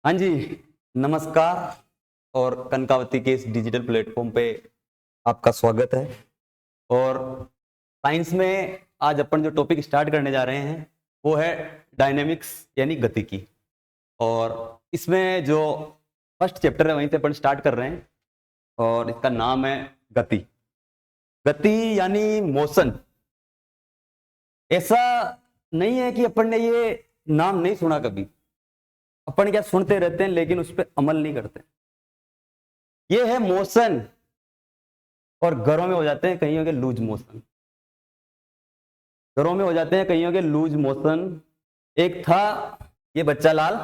हाँ जी, नमस्कार। और कनकावती के इस डिजिटल प्लेटफॉर्म पे आपका स्वागत है। और साइंस में आज अपन जो टॉपिक स्टार्ट करने जा रहे हैं वो है डायनेमिक्स यानी गतिकी। और इसमें जो फर्स्ट चैप्टर है वहीं से अपन स्टार्ट कर रहे हैं और इसका नाम है गति। गति यानी मोशन। ऐसा नहीं है कि अपन ने ये नाम नहीं सुना कभी। अपन क्या सुनते रहते हैं लेकिन उस पर अमल नहीं करते। ये है मोशन। और घरों में हो जाते हैं कईयों के लूज मोशन। घरों में हो जाते हैं कईयों के लूज मोशन। एक था ये बच्चा लाल,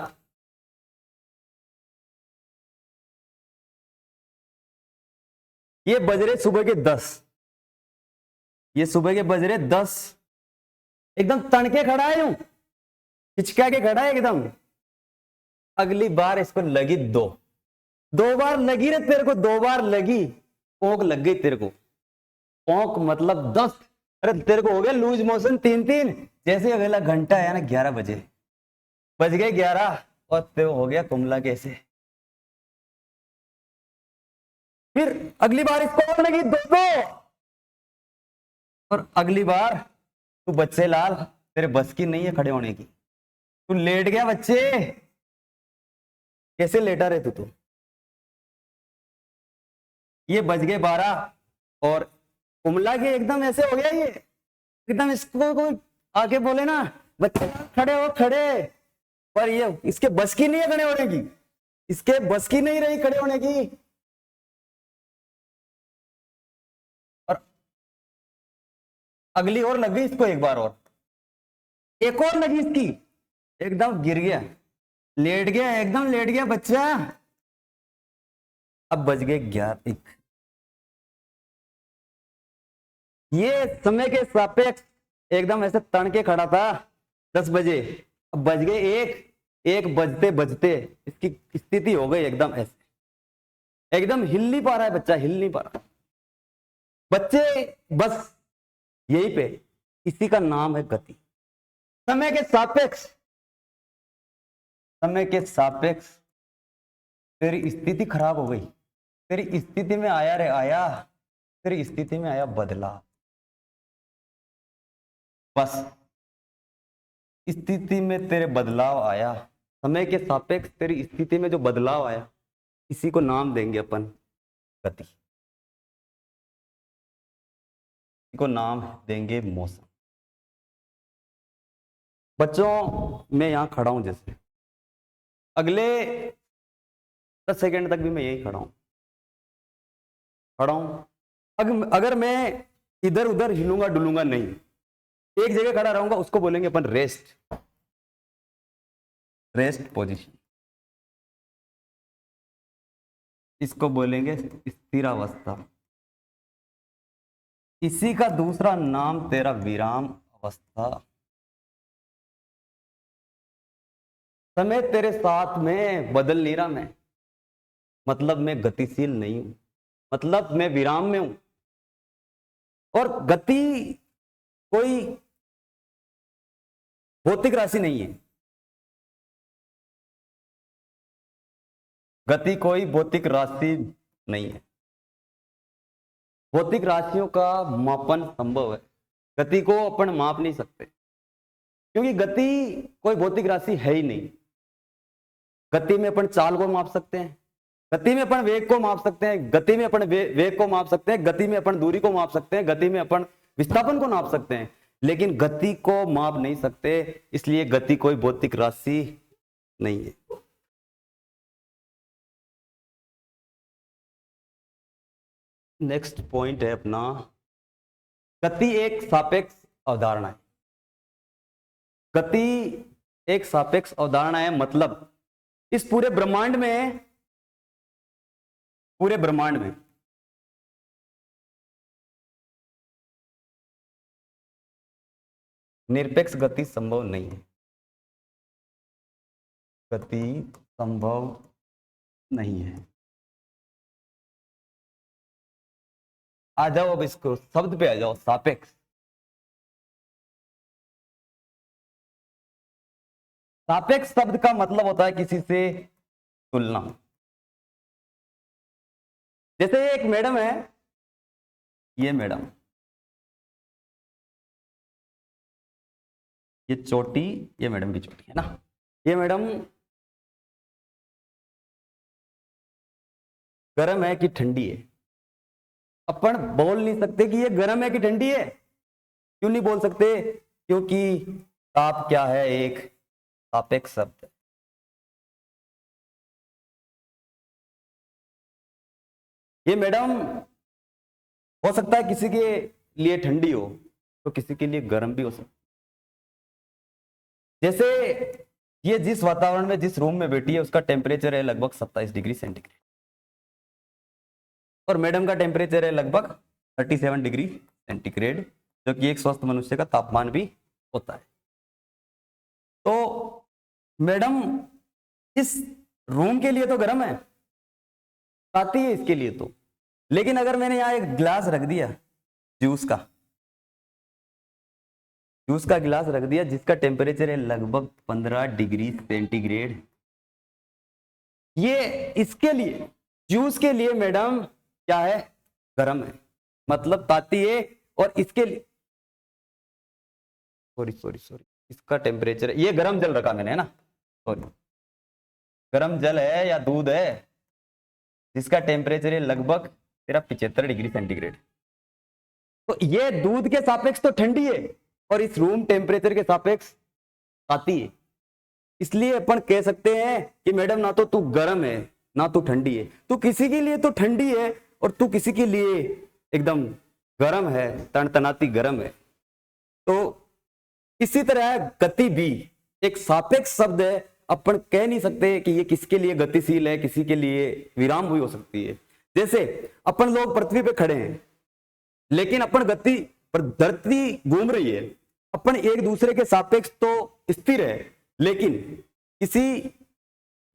ये बजरे सुबह के 10। ये सुबह के बजरे 10। एकदम तड़के खड़ा है, यूं हिचका के खड़ा है एकदम। अगली बार इसको लगी 2। 2 बार लगी रे तेरे को, 2 बार लगी। पोंक लग गई तेरे को। पोंक मतलब 10। अरे तेरे को हो गया लूज मोशन 3-3। जैसे अगला घंटा है ना 11 बजे, बज गए 11 और तेरे हो गया कुमला कैसे। फिर अगली बार इसको और लगी 2-2। और अगली बार तू बच्चे लाल, तेरे बस की नहीं है खड़े होने की। तू लेट गया बच्चे। कैसे लेटा रहे तू? ये बज गए 12 और कुमला के एकदम ऐसे हो गया ये। एकदम इसको कोई आके बोले ना बच्चे खड़े हो खड़े, पर ये इसके बस की नहीं है खड़े होने की। इसके बस की नहीं रही खड़े होने की। और अगली और लग गई इसको, एक बार और, एक और लगी इसकी। एकदम गिर गया, लेट गया, एकदम लेट गया बच्चा। अब बज गए 11। ये समय के सापेक्ष एकदम ऐसे तन के खड़ा था 10 बजे। अब बज गए 1। 1 बजते बजते इसकी स्थिति हो गई एकदम ऐसे। एकदम हिल नहीं पा रहा है बच्चा, हिल नहीं पा रहा बच्चे, बस यही पे। इसी का नाम है गति। समय के सापेक्ष, समय के सापेक्ष तेरी स्थिति खराब हो गई। तेरी स्थिति में आया रे आया, तेरी स्थिति में आया बदलाव। बस स्थिति में तेरे बदलाव आया, समय के सापेक्ष तेरी स्थिति में जो बदलाव आया, इसी को नाम देंगे अपन गति। इसी को नाम देंगे मोशन। बच्चों मैं यहां खड़ा हूं, जैसे अगले 10 सेकेंड तक भी मैं यही खड़ा हूं। अगर मैं इधर उधर हिलूंगा डुलूंगा नहीं, एक जगह खड़ा रहूंगा, उसको बोलेंगे अपन रेस्ट। Rest position. इसको बोलेंगे स्थिरावस्था। इसी का दूसरा नाम तेरा विराम अवस्था। समय तेरे साथ में बदल नहीं रहा मैं, मतलब मैं गतिशील नहीं हूं, मतलब मैं विराम में हूं। और गति कोई भौतिक राशि नहीं है। गति कोई भौतिक राशि नहीं है। भौतिक राशियों का मापन संभव है, गति को अपन माप नहीं सकते, क्योंकि गति कोई भौतिक राशि है ही नहीं। गति में अपन चाल को माप सकते हैं, गति में अपन वेग को माप सकते हैं, गति में अपन वेग को माप सकते हैं, गति में अपन दूरी को माप सकते हैं, गति में अपन विस्थापन को नाप सकते हैं, लेकिन गति को माप नहीं सकते। इसलिए गति कोई भौतिक राशि नहीं है। नेक्स्ट पॉइंट है अपना, गति एक सापेक्ष अवधारणा है। गति एक सापेक्ष अवधारणा है, मतलब इस पूरे ब्रह्मांड में, पूरे ब्रह्मांड में निरपेक्ष गति संभव नहीं है। गति संभव नहीं है। आ जाओ अब इसको शब्द पे आ जाओ, सापेक्ष। सापेक्ष शब्द का मतलब होता है किसी से तुलना। जैसे एक मैडम है, ये मैडम, ये चोटी, ये मैडम की चोटी है ना। ये मैडम गर्म है कि ठंडी है? अपन बोल नहीं सकते कि ये गर्म है कि ठंडी है। क्यों नहीं बोल सकते? क्योंकि ताप क्या है? एक सापेक्ष शब्द है। ये मैडम हो सकता है किसी के लिए ठंडी हो तो किसी के लिए गर्म भी हो सकती। जैसे ये जिस वातावरण में, जिस रूम में बैठी है, उसका टेम्परेचर है लगभग 27 डिग्री सेंटीग्रेड, और मैडम का टेम्परेचर है लगभग 37 डिग्री सेंटीग्रेड, जो कि एक स्वस्थ मनुष्य का तापमान भी होता है। तो मैडम इस रूम के लिए तो गर्म है, आती है इसके लिए तो। लेकिन अगर मैंने यहां एक गिलास रख दिया, जूस का गिलास रख दिया, जिसका टेम्परेचर है लगभग 15 डिग्री सेंटीग्रेड, ये इसके लिए, जूस के लिए मैडम क्या है? गर्म है, मतलब ताती है। और इसके लिए सॉरी इसका टेम्परेचर, ये गर्म जल रखा मैंने, है ना, सॉरी, गर्म जल है या दूध है जिसका टेम्परेचर है लगभग तेरा 75 डिग्री सेंटीग्रेड। तो ये दूध के सापेक्ष तो ठंडी है और इस रूम टेम्परेचर के सापेक्ष आती है। इसलिए अपन कह सकते हैं कि मैडम ना तो तू गर्म है ना तू ठंडी है, तू किसी के लिए तो ठंडी है और तू किसी के लिए एकदम गर्म है, तनतनाती गर्म है। तो इसी तरह गति भी एक सापेक्ष शब्द है। अपन कह नहीं सकते कि ये किसके लिए गतिशील है, किसी के लिए विराम भी हो सकती है। जैसे अपन लोग पृथ्वी पे खड़े हैं, लेकिन अपन गति पर, धरती घूम रही है, अपन एक दूसरे के सापेक्ष तो स्थिर है, लेकिन किसी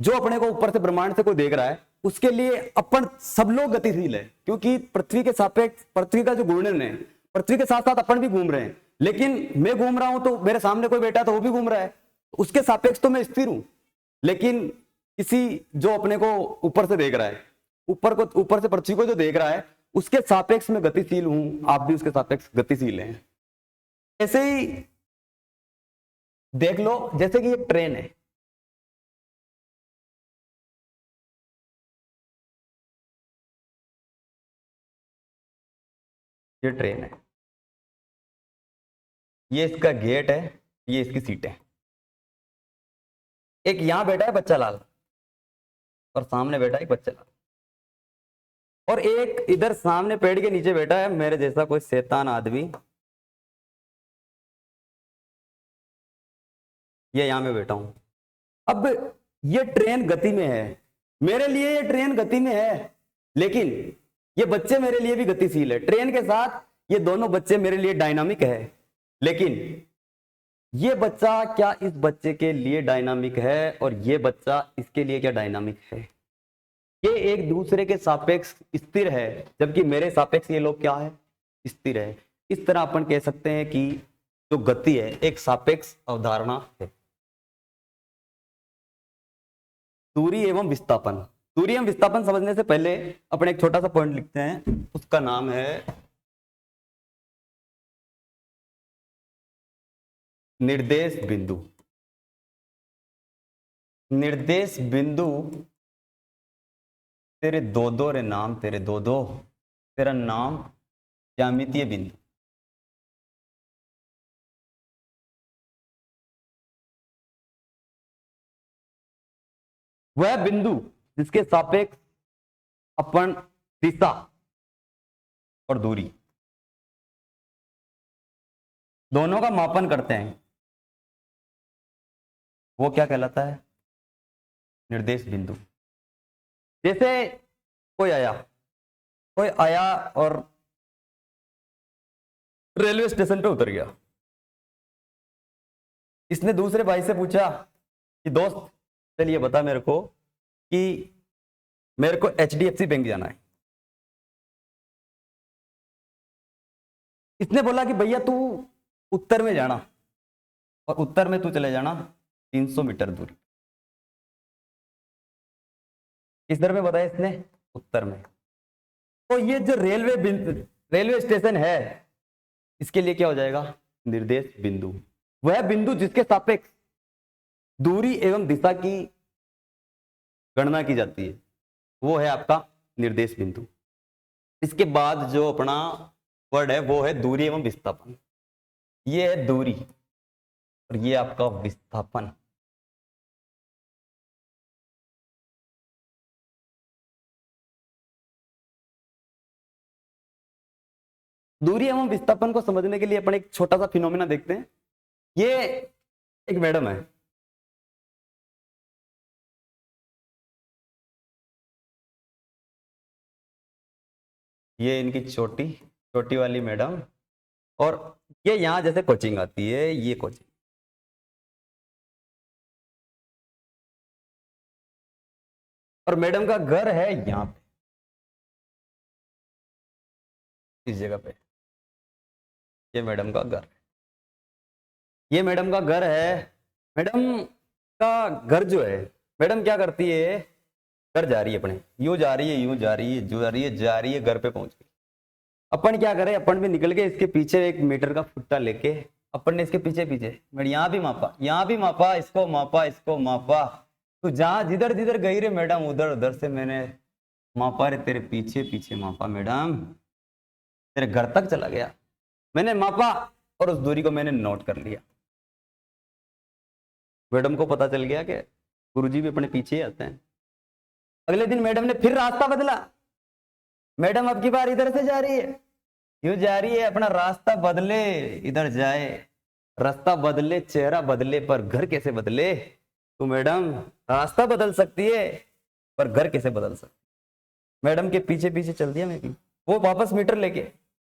जो अपने को ऊपर से ब्रह्मांड से कोई देख रहा है, उसके लिए अपन सब लोग गतिशील है, क्योंकि पृथ्वी के सापेक्ष, पृथ्वी का जो घूर्णन है, पृथ्वी के साथ साथ अपन भी घूम रहे हैं। लेकिन मैं घूम रहा हूं तो मेरे सामने कोई बैठा तो वो भी घूम रहा है, उसके सापेक्ष तो मैं स्थिर हूं। लेकिन किसी जो अपने को ऊपर से देख रहा है, ऊपर से पृथ्वी को जो देख रहा है, उसके सापेक्ष में गतिशील हूं, आप भी उसके सापेक्ष गतिशील हैं। ऐसे ही देख लो, जैसे कि ये ट्रेन है, ये ट्रेन है, ये इसका गेट है, ये इसकी सीट है। एक यहां बैठा है बच्चा लाल, और सामने बैठा है एक बच्चा लाल, और एक इधर सामने पेड़ के नीचे बैठा है मेरे जैसा कोई शैतान आदमी, ये यहां में बैठा हूं। अब ये ट्रेन गति में है, मेरे लिए ये ट्रेन गति में है, लेकिन ये बच्चे मेरे लिए भी गतिशील है। ट्रेन के साथ ये दोनों बच्चे मेरे लिए डायनामिक है, लेकिन ये बच्चा क्या इस बच्चे के लिए डायनामिक है, और ये बच्चा इसके लिए क्या डायनामिक है? ये एक दूसरे के सापेक्ष स्थिर है, जबकि मेरे सापेक्ष ये लोग क्या है? स्थिर है। इस तरह अपन कह सकते हैं कि जो गति है एक सापेक्ष अवधारणा है। दूरी एवं विस्थापन। दूरी एवं विस्थापन समझने से पहले अपन एक छोटा सा पॉइंट लिखते हैं, उसका नाम है निर्देश बिंदु। निर्देश बिंदु तेरे दो रे नाम, तेरे दो तेरा नाम ज्यामितीय बिंदु। वह बिंदु जिसके सापेक्ष अपन दिशा और दूरी दोनों का मापन करते हैं, वो क्या कहलाता है? निर्देश बिंदु। जैसे कोई आया और रेलवे स्टेशन पे उतर गया। इसने दूसरे भाई से पूछा कि दोस्त चलिए बता मेरे को कि मेरे को HDFC बैंक जाना है। इसने बोला कि भैया तू उत्तर में जाना, और उत्तर में तू चले जाना 300 मीटर दूरी। किस दर में बताया इसने? उत्तर में। तो ये जो रेलवे स्टेशन है, इसके लिए क्या हो जाएगा? निर्देश बिंदु। वह बिंदु जिसके सापेक्ष दूरी एवं दिशा की गणना की जाती है, वो है आपका निर्देश बिंदु। इसके बाद जो अपना वर्ड है वो है दूरी एवं विस्थापन। ये है दूरी और ये आपका विस्थापन। दूरी एवं विस्थापन को समझने के लिए अपन एक छोटा सा फिनोमेना देखते हैं। ये एक मैडम है, ये इनकी छोटी छोटी वाली मैडम, और ये यहां जैसे कोचिंग आती है, ये कोचिंग, और मैडम का घर है यहां पे, इस जगह पे। ये मैडम का घर, ये मैडम का घर है। मैडम का घर जो है, मैडम क्या करती है, घर जा रही है अपने, यूं जा रही है, यूं जा रही है, जो जा रही है, जा रही है, घर पे पहुंच गई। अपन क्या करें, अपन भी निकल के इसके पीछे 1 मीटर का फुट्टा लेके अपन ने इसके पीछे पीछे, मैंने यहाँ भी मापा, यहाँ भी मापा, इसको मापा, इसको मापा। तो जहां जिधर जिधर गई रे मैडम, उधर उधर से मैंने मापा रे, तेरे पीछे पीछे मापा मैडम, तेरे घर तक चला गया। मैंने मापा और उस दूरी को मैंने नोट कर लिया। मैडम को पता चल गया कि गुरुजी भी अपने पीछे ही आते हैं। अगले दिन मैडम ने फिर रास्ता बदला। मैडम अब की बार इधर से जा रही है, यूं जा रही है, अपना रास्ता बदले, इधर जाए, रास्ता बदले, चेहरा बदले, पर घर कैसे बदले? तो मैडम रास्ता बदल सकती है पर घर कैसे बदल सकती? मैडम के पीछे पीछे चल दिया मैं भी, वो वापस मीटर लेके।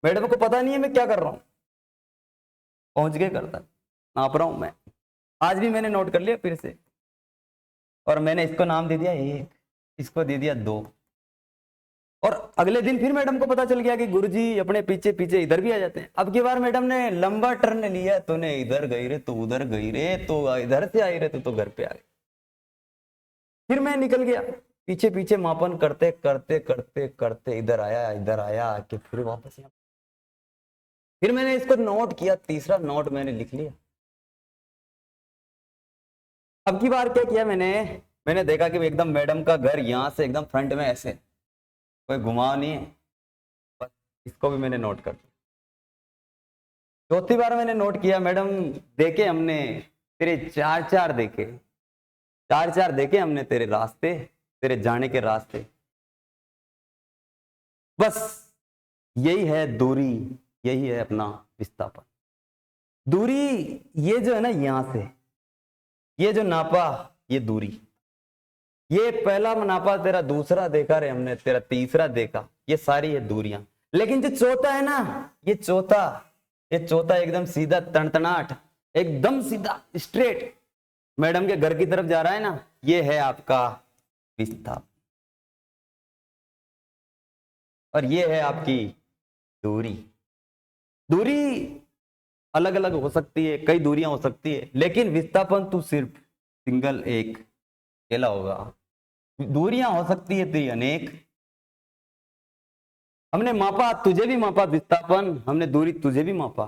मैडम को पता नहीं है मैं क्या कर रहा हूं, पहुंच गए करता नाप रहा हूं मैं। आज भी मैंने नोट कर लिया फिर से, और मैंने इसको नाम दे दिया 1, इसको दे दिया 2। और अगले दिन फिर मैडम को पता चल गया कि गुरुजी अपने पीछे पीछे इधर भी आ जाते हैं। अब की बार मैडम ने लंबा टर्न लिया, तूने इधर गई रे, तो उधर गई रे, तो इधर से आई रे, तो घर पे आ गई। फिर मैं निकल गया पीछे पीछे, मापन करते करते करते करते इधर आया कि फिर वापस यहाँ। फिर मैंने इसको नोट किया, तीसरा नोट मैंने लिख लिया। अब की बार क्या किया मैंने देखा कि एकदम मैडम का घर यहां से एकदम फ्रंट में ऐसे, कोई घुमाव नहीं है, बस इसको भी मैंने नोट कर दिया। चौथी बार मैंने नोट किया, मैडम देखे हमने तेरे चार चार देखे, चार चार देखे हमने तेरे रास्ते, तेरे जाने के रास्ते। बस यही है दूरी, यही है अपना विस्थापन। दूरी ये जो है ना, यहां से ये जो नापा, ये दूरी, ये पहला नापा तेरा, दूसरा देखा रे हमने, तेरा तीसरा देखा, ये सारी है दूरियां। लेकिन जो चौथा है ना, ये चौथा, ये चौथा एकदम सीधा तनतनाट, एकदम सीधा स्ट्रेट मैडम के घर की तरफ जा रहा है ना, ये है आपका विस्थापन, और ये है आपकी दूरी। दूरी अलग अलग हो सकती है, कई दूरियां हो सकती है, लेकिन विस्थापन तो सिर्फ सिंगल एक अकेला होगा। दूरियां हो सकती है तेरी अनेक। हमने मापा, तुझे भी मापा विस्थापन, हमने दूरी तुझे भी मापा,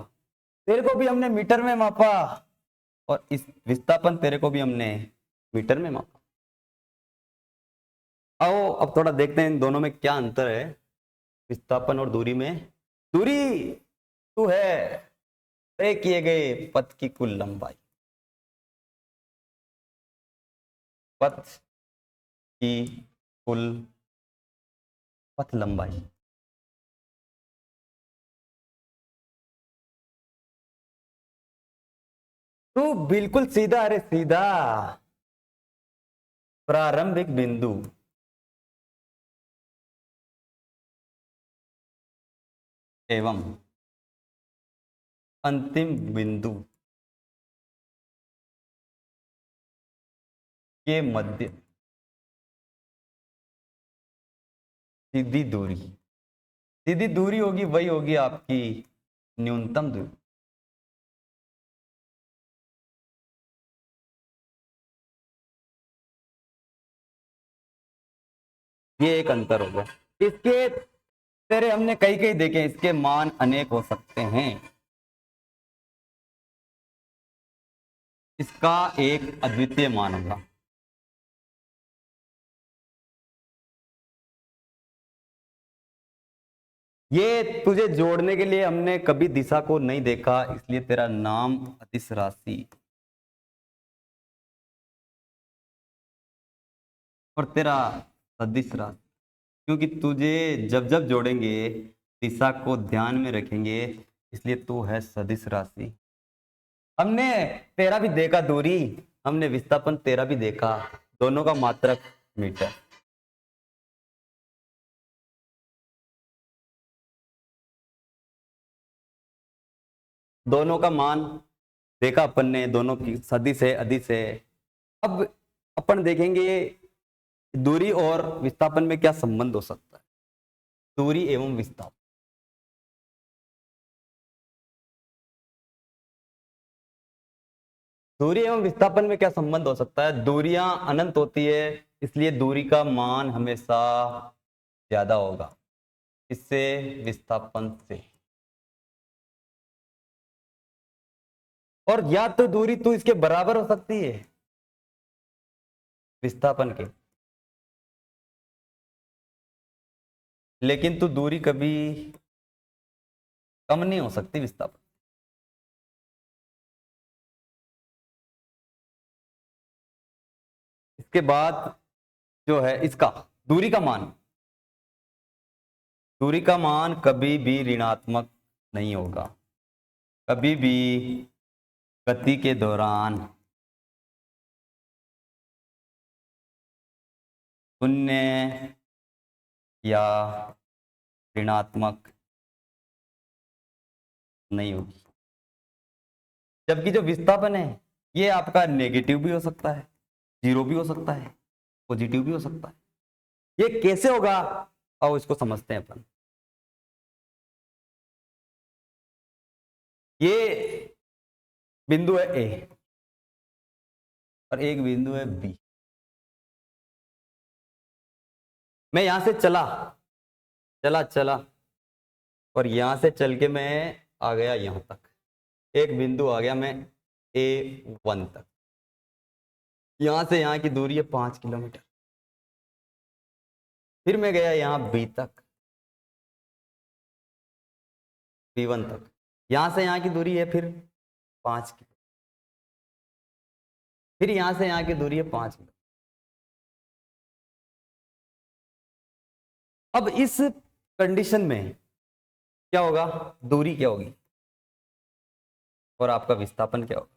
तेरे को भी हमने मीटर में मापा, और इस विस्थापन तेरे को भी हमने मीटर में मापा। आओ अब थोड़ा देखते हैं इन दोनों में क्या अंतर है, विस्थापन और दूरी में। दूरी तो है तय किए गए पथ की कुल लंबाई, पथ की कुल पथ लंबाई। तो बिल्कुल सीधा, अरे सीधा, प्रारंभिक बिंदु एवं अंतिम बिंदु के मध्य सीधी दूरी, सीधी दूरी होगी वही होगी आपकी न्यूनतम दूरी। ये एक अंतर हो गया। इसके तेरे हमने कई कई देखे, इसके मान अनेक हो सकते हैं। इसका एक अद्वितीय मान होगा। ये तुझे जोड़ने के लिए हमने कभी दिशा को नहीं देखा, इसलिए तेरा नाम अदिश राशि और तेरा सदिश राशि, क्योंकि तुझे जब जब जोड़ेंगे दिशा को ध्यान में रखेंगे, इसलिए तू है सदिश राशि। हमने तेरा भी देखा दूरी, हमने विस्थापन तेरा भी देखा, दोनों का मात्रक मीटर। दोनों का मान देखा अपन ने, दोनों की सदिश है अदिश है। अब अपन देखेंगे दूरी और विस्थापन में क्या संबंध हो सकता है। दूरी एवं विस्थापन, दूरी एवं विस्थापन में क्या संबंध हो सकता है। दूरियां अनंत होती है, इसलिए दूरी का मान हमेशा ज्यादा होगा इससे, विस्थापन से। और या तो दूरी तो इसके बराबर हो सकती है विस्थापन के, लेकिन तो दूरी कभी कम नहीं हो सकती विस्थापन। इसके बाद जो है इसका दूरी का मान, दूरी का मान कभी भी ऋणात्मक नहीं होगा। कभी भी गति के दौरान शून्य या ऋणात्मक नहीं होगी। जबकि जो विस्थापन है ये आपका नेगेटिव भी हो सकता है, जीरो भी हो सकता है, पॉजिटिव भी हो सकता है। ये कैसे होगा, आओ इसको समझते हैं अपन। ये बिंदु है ए और एक बिंदु है बी। मैं यहां से चला चला चला और यहां से चल के मैं आ गया यहां तक, एक बिंदु आ गया मैं A1 तक। यहां से यहां की दूरी है 5 किलोमीटर। फिर मैं गया यहां बी तक, B1 तक। यहां से यहां की दूरी है फिर 5 किलो। फिर यहां से यहां की दूरी है 5 किलो। अब इस कंडीशन में क्या होगा, दूरी क्या होगी और आपका विस्थापन क्या होगा।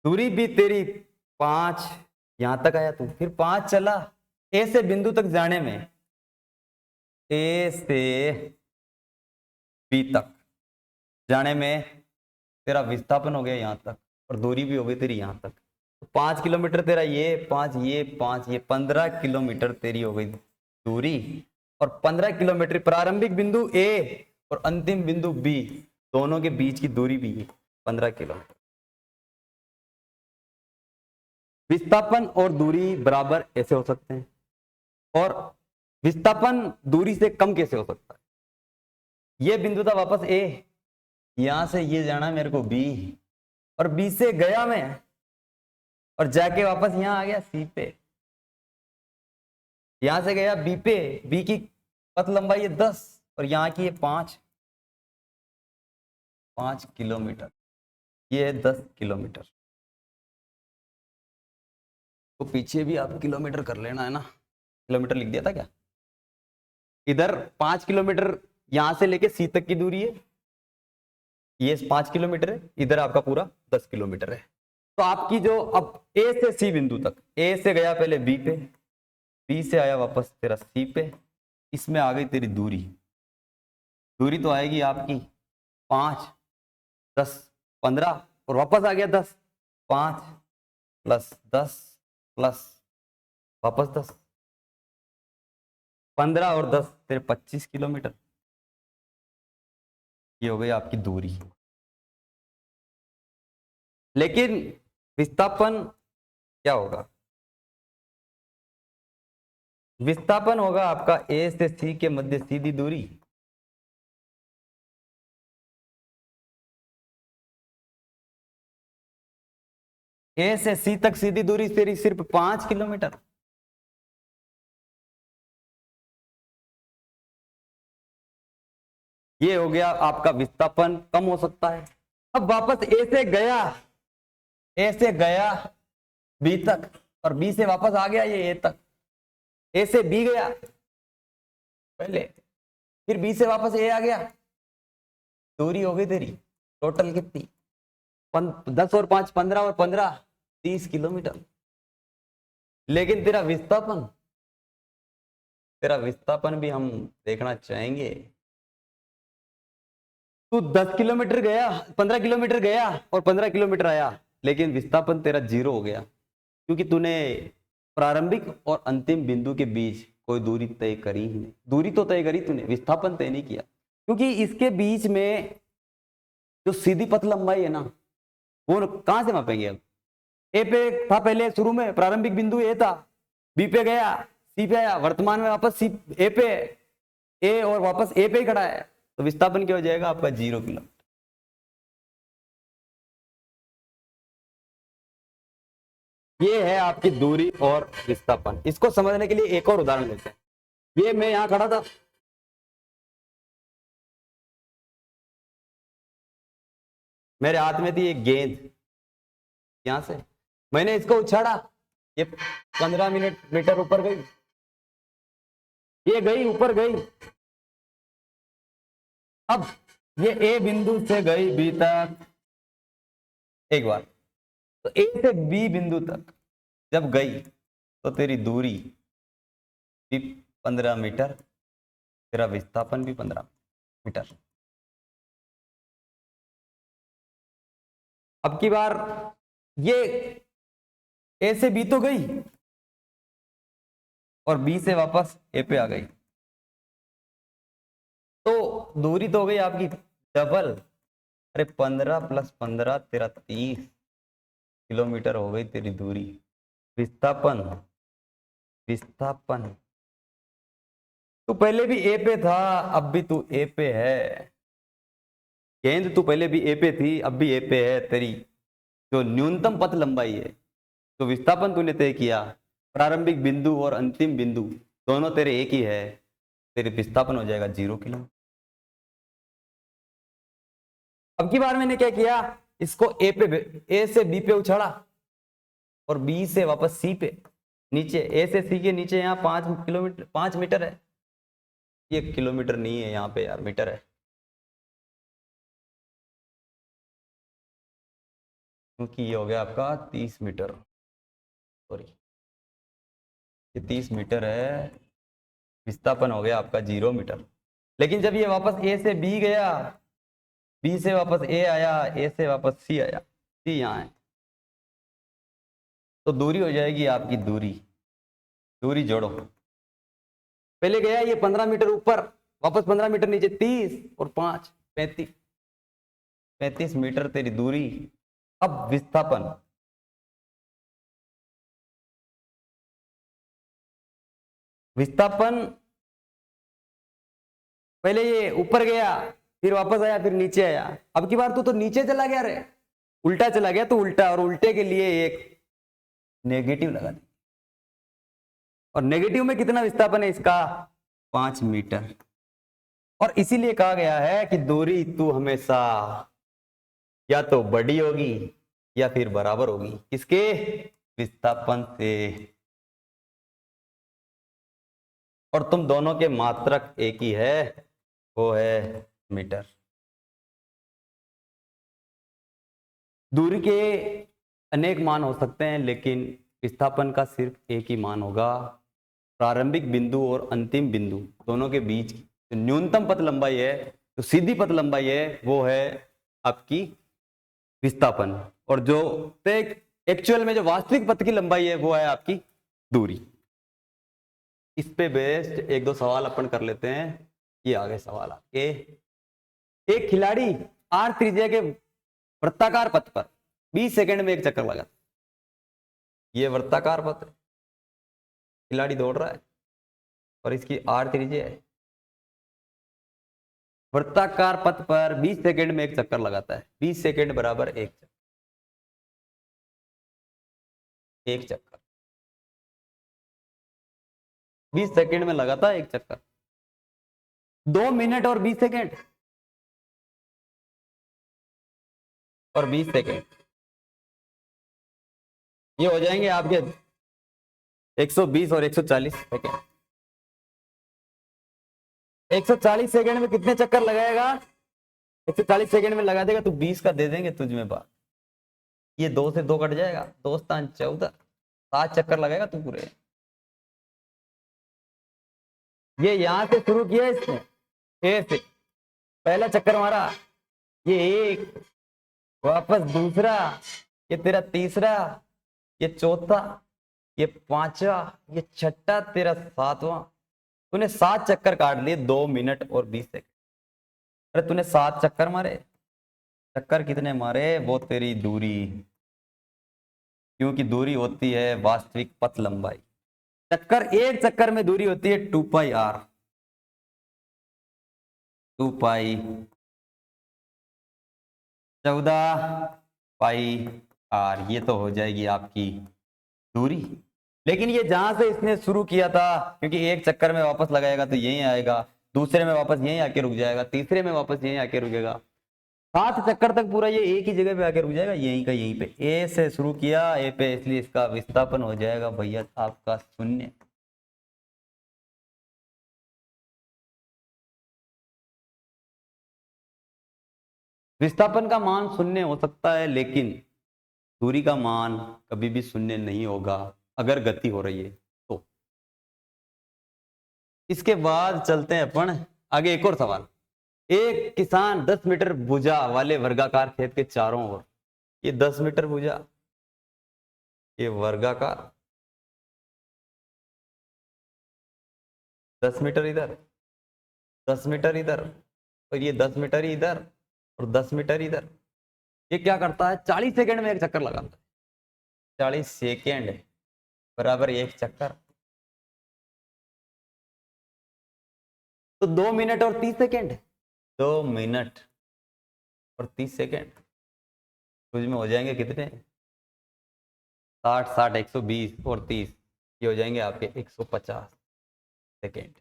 दूरी भी तेरी 5, यहां तक आया तू, फिर 5 चला ए से बिंदु तक जाने में, ए से बी तक जाने में तेरा विस्थापन हो गया यहां तक और दूरी भी हो गई तेरी यहां तक। तो 5 किलोमीटर तेरा ये 5, ये 5, ये 15 किलोमीटर तेरी हो गई दूरी। और 15 किलोमीटर प्रारंभिक बिंदु ए और अंतिम बिंदु बी, दोनों के बीच की दूरी भी है 15 किलोमीटर। विस्थापन और दूरी बराबर ऐसे हो सकते हैं, और विस्थापन दूरी से कम कैसे हो सकता है। ये बिंदु था वापस ए, यहां से ये जाना मेरे को बी, और बी से गया मैं और जाके वापस यहां आ गया सी पे। यहां से गया बी पे, बी की पथ लंबाई है 10 और यहां की है 5 किलोमीटर। ये है 10 किलोमीटर। तो पीछे भी आप किलोमीटर कर लेना है ना, किलोमीटर लिख दिया था क्या। इधर 5 किलोमीटर यहां से लेके सी तक की दूरी है, ये 5 किलोमीटर है, इधर आपका पूरा 10 किलोमीटर है। तो आपकी जो अब ए से सी बिंदु तक, ए से गया पहले बी पे, बी से आया वापस तेरा सी पे, इसमें आ गई तेरी दूरी। दूरी तो आएगी आपकी 5, 10, 15 और वापस आ गया 10। 5 प्लस 10 प्लस वापस 10, 15 और 10 तेरे 25 किलोमीटर। ये हो गई आपकी दूरी। लेकिन विस्थापन क्या होगा? विस्थापन होगा आपका ए से सी के मध्य सीधी दूरी। ए से सी तक सीधी दूरी तेरी सिर्फ 5 किलोमीटर। ये हो गया आपका विस्थापन, कम हो सकता है। अब वापस ए से गया बी तक, और बी से वापस आ गया ये ए तक। ए से बी गया पहले, फिर बी से वापस ए आ गया। दूरी हो गई तेरी टोटल कितनी? 10 और 5 15 और 15 30 किलोमीटर। लेकिन तेरा विस्थापन भी हम देखना चाहेंगे। तू 10 किलोमीटर गया, 15 किलोमीटर गया और 15 किलोमीटर आया, लेकिन विस्थापन तेरा 0 हो गया, क्योंकि तूने प्रारंभिक और अंतिम बिंदु के बीच कोई दूरी तय करी ही नहीं। दूरी तो तय करी तूने, विस्थापन तय नहीं किया, क्योंकि इसके बीच में जो सीधी पथ लंबाई है ना, वो कहां से मापेंगे? अब ए पे था पहले, शुरू में प्रारंभिक बिंदु ए था, बी पे गया, सी पे आया, वर्तमान में वापस सी ए पे, ए और वापस ए पे ही खड़ा है, तो विस्थापन क्या हो जाएगा आपका? 0 किलोमीटर। ये है आपकी दूरी और विस्थापन। इसको समझने के लिए एक और उदाहरण लेते हैं। ये मैं यहां खड़ा था, मेरे हाथ में थी एक गेंद, यहां से मैंने इसको उछाड़ा, ये 15 मीटर ऊपर गई, ये गई ऊपर गई। अब ये ए बिंदु से गई बी तक एक बार, तो ए से बी बिंदु तक जब गई तो तेरी दूरी भी 15 मीटर, तेरा विस्थापन भी 15 मीटर। अब की बार ये ए से बी तो गई और बी से वापस ए पे आ गई, तो दूरी तो हो गई आपकी डबल। अरे 15 + 15 तेरा 30 किलोमीटर हो गई तेरी दूरी। विस्थापन तू पहले भी ए पे था, अब भी तू ए पे है। गेंद तू पहले भी ए पे थी, अब भी ए पे है। तेरी जो न्यूनतम पथ लंबाई है, तो विस्थापन तूने तय किया, प्रारंभिक बिंदु और अंतिम बिंदु दोनों तेरे एक ही है, तेरे विस्थापन हो जाएगा 0 किलोमीटर। अब की बार मैंने क्या किया, इसको ए से बी पे उछाड़ा और बी से वापस सी पे नीचे। ए से सी के नीचे यहाँ 5 मीटर है, ये किलोमीटर नहीं है यहाँ पे यार, मीटर है, क्योंकि ये हो गया आपका 30 मीटर, सॉरी ये 30 मीटर है। विस्थापन हो गया आपका 0 मीटर। लेकिन जब ये वापस ए से बी गया, बी से वापस ए आया, ए से वापस सी आया, सी यहाँ है, तो दूरी हो जाएगी आपकी दूरी जोड़ो। पहले गया ये 15 मीटर ऊपर, वापस 15 मीटर नीचे, 30 और 5 35 मीटर तेरी दूरी। अब विस्थापन पहले ये ऊपर गया, फिर वापस आया, फिर नीचे आया। अब की बार तो नीचे चला गया रे, उल्टा चला गया, तो उल्टा, और उल्टे के लिए एक नेगेटिव लगा दे। और नेगेटिव में कितना विस्थापन है इसका? 5 मीटर। और इसीलिए कहा गया है कि दूरी तू हमेशा या तो बड़ी होगी या फिर बराबर होगी किसके? विस्थापन से। और तुम दोनों के मात्रक एक ही है, वो है मीटर। दूरी के अनेक मान हो सकते हैं, लेकिन विस्थापन का सिर्फ एक ही मान होगा। प्रारंभिक बिंदु और अंतिम बिंदु दोनों के बीच जो न्यूनतम पथ लंबाई है, जो सीधी पथ लंबाई है, वो है आपकी विस्थापन। और जो एक्चुअल में जो वास्तविक पथ की लंबाई है, वो है आपकी दूरी। इस पे बेस्ड एक दो सवाल अपन कर लेते हैं। ये आगे सवाल आपके, एक खिलाड़ी आर त्रिज्या के वृत्ताकार पथ पर 20 सेकंड में एक चक्कर लगाता है। ये वृत्ताकार पथ है, खिलाड़ी दौड़ रहा है और इसकी आर त्रिज्या है। वृत्ताकार पथ पर 20 सेकंड में एक चक्कर लगाता है। 20 सेकंड बराबर एक चक्कर। एक चक्कर 20 सेकंड में लगाता है एक चक्कर। 2 मिनट और 20 सेकंड और 20 सेकंड, ये हो जाएंगे आपके 120 और 140 सेकंड। 140 सेकंड में कितने चक्कर लगाएगा? 140 सेकंड में लगा देगा तो 20 का दे देंगे तुझ में बात। ये 2 से 2 कट जाएगा, 2 स्थान 14, 7 चक्कर लगाएगा तू पूरे। ये यहां से शुरू किया इसने, ए से पहला चक्कर मारा, ये एक, वापस दूसरा, ये तेरा तीसरा, ये चौथा, ये पांचवा, ये छठा, तेरा सातवां। तूने 7 चक्कर काट लिए 2 मिनट और 20 सेकंड। अरे तूने 7 चक्कर मारे। चक्कर कितने मारे? वो तेरी दूरी, क्योंकि दूरी होती है वास्तविक पथ लंबाई। चक्कर, एक चक्कर में दूरी होती है 2 पाई आर। 2 पाई 14 पाई आर, ये तो हो जाएगी आपकी दूरी। लेकिन ये जहां से इसने शुरू किया था, क्योंकि एक चक्कर में वापस लगाएगा तो यहीं आएगा, दूसरे में वापस यहीं आके रुक जाएगा, तीसरे में वापस यहीं आके रुकेगा, 7 चक्कर तक पूरा ये एक ही जगह पे आके रुक जाएगा, यहीं का यहीं पे। ए से शुरू किया, ए पे, इसलिए इसका विस्थापन हो जाएगा भैया आपका 0। विस्थापन का मान 0 हो सकता है, लेकिन दूरी का मान कभी भी 0 नहीं होगा अगर गति हो रही है तो। इसके बाद चलते हैं अपन आगे। एक और सवाल। एक किसान 10 मीटर भुजा वाले वर्गाकार खेत के चारों ओर, ये 10 मीटर भुजा, ये वर्गाकार, 10 मीटर इधर, 10 मीटर इधर, और ये 10 मीटर इधर और 10 मीटर इधर। ये क्या करता है? 40 सेकंड में एक चक्कर लगाता है। 40 सेकंड बराबर एक चक्कर, तो 2 मिनट और 30 सेकंड। 2 मिनट और 30 सेकंड कुछ में हो जाएंगे कितने? 60 60 120 और 30, ये हो जाएंगे आपके 150 सेकंड।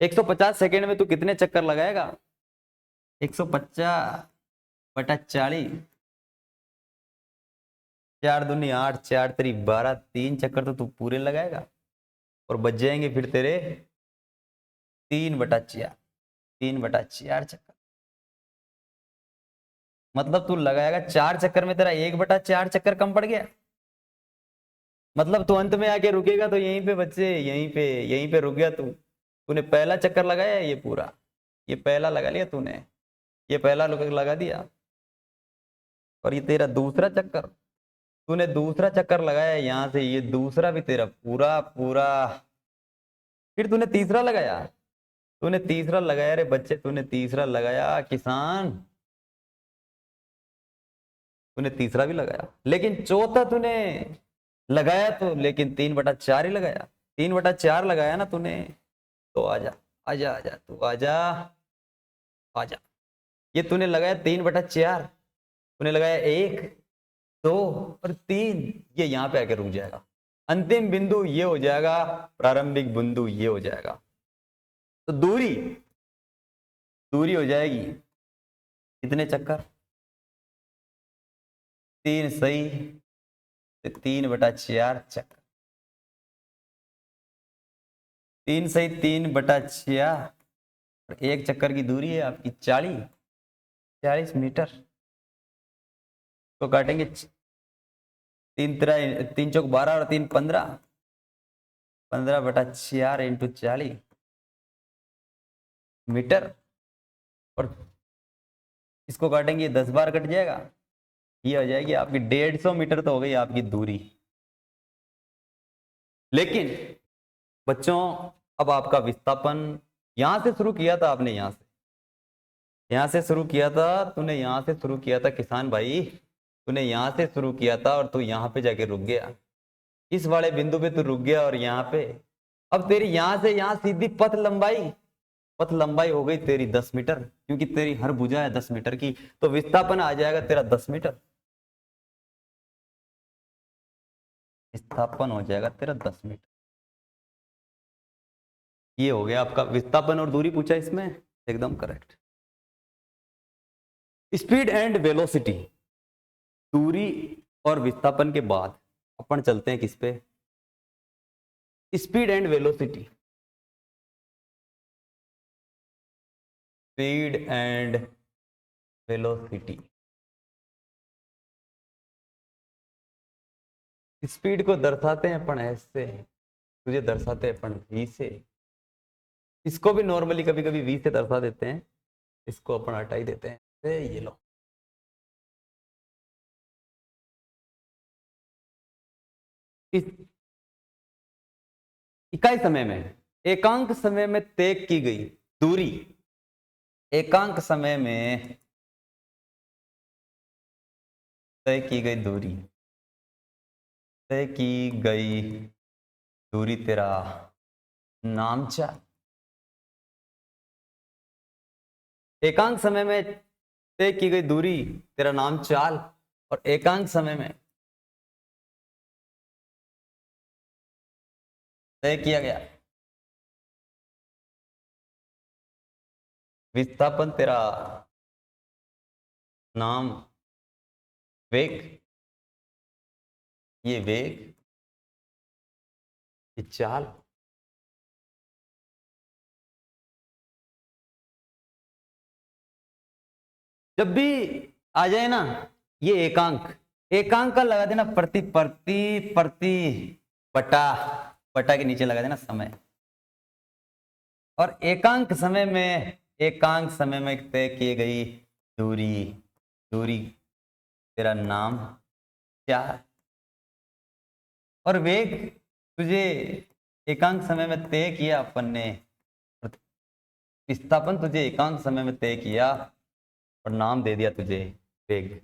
150 सेकंड में तू कितने चक्कर लगाएगा? 150 बटा 40, 4 दूनी 8, 4 3 12, 3 चक्कर तो तू पूरे लगाएगा और बच जाएंगे फिर तेरे 3 बटा 4, 3 बटा 4 चक्कर। मतलब तू लगाएगा 4 चक्कर में तेरा 1 बटा 4 चक्कर कम पड़ गया। मतलब तू अंत में आके रुकेगा तो यहीं पे बच्चे, यहीं पे रुक गया तू। तूने पहला चक्कर लगाया, ये पूरा, ये पहला लगा लिया तूने, ये पहला लगा दिया, और ये तेरा दूसरा चक्कर, तूने दूसरा चक्कर लगाया यहां से, ये दूसरा भी तेरा पूरा पूरा। फिर तूने तीसरा लगाया, तूने तीसरा लगाया रे बच्चे, तूने तीसरा लगाया किसान, तूने तीसरा भी लगाया। लेकिन चौथा तूने लगाया तो, लेकिन 3 बटा 4 ही लगाया। 3 बटा 4 लगाया ना तूने, तो आजा आजा आजा, तू आजा आजा। ये तूने लगाया 3 बटा 4, तूने लगाया 1 2 और 3, ये यहां पे आके रुक जाएगा। अंतिम बिंदु ये हो जाएगा, प्रारंभिक बिंदु ये हो जाएगा। तो दूरी हो जाएगी कितने चक्कर? 3 सही, 3 बटा 4 चक्कर। 3 सही 3 बटा 4, और एक चक्कर की दूरी है आपकी 40 मीटर। तो काटेंगे 3 चौक 12 और 3 15, 15 बटा 4 इंटू 40 मीटर, और इसको काटेंगे 10 बार कट जाएगा, ये हो जाएगी आपकी 150 मीटर। तो हो गई आपकी दूरी। लेकिन बच्चों अब आपका विस्थापन, यहां से शुरू किया था आपने, यहां से शुरू किया था तूने, यहां से शुरू किया था किसान भाई, तूने यहां से शुरू किया था और तू यहां पे जाके रुक गया, इस वाले बिंदु पे तू रुक गया और यहाँ पे अब तेरी यहां से यहां सीधी पथ लंबाई हो गई तेरी 10 मीटर, क्योंकि तेरी हर भुजा है 10 मीटर की, तो विस्थापन आ जाएगा तेरा 10 मीटर। विस्थापन हो जाएगा तेरा 10 मीटर। ये हो गया आपका विस्थापन और दूरी पूछा इसमें, एकदम करेक्ट। स्पीड एंड वेलोसिटी, दूरी और विस्थापन के बाद अपन चलते हैं किस पे, speed and velocity. Speed and velocity, speed को दर्शाते हैं अपन ऐसे, तुझे दर्शाते हैं अपन v से, इसको भी नॉर्मली कभी कभी v से दर्शा देते हैं, इसको अपन हटा ही देते हैं। ये लो, इस इकाई समय में, एकांक समय में तय की गई दूरी, एकांक समय में तय की गई दूरी, तय की गई दूरी तेरा नामचाल। एकांक समय में तय की गई दूरी तेरा नामचाल, और एकांक समय में तय किया गया विस्थापन तेरा नाम वेग। ये वेग, ये चाल, जब भी आ जाए ना ये एकांक, एकांक का लगा देना प्रति प्रति प्रति बटा, बटा के नीचे लगा देना समय, और एकांक समय में, एकांक समय में तय की गई दूरी, दूरी तेरा नाम क्या, और वेग तुझे एकांक समय में तय किया अपन ने, विस्थापन तुझे एकांक समय में तय किया और नाम दे दिया तुझे वेग।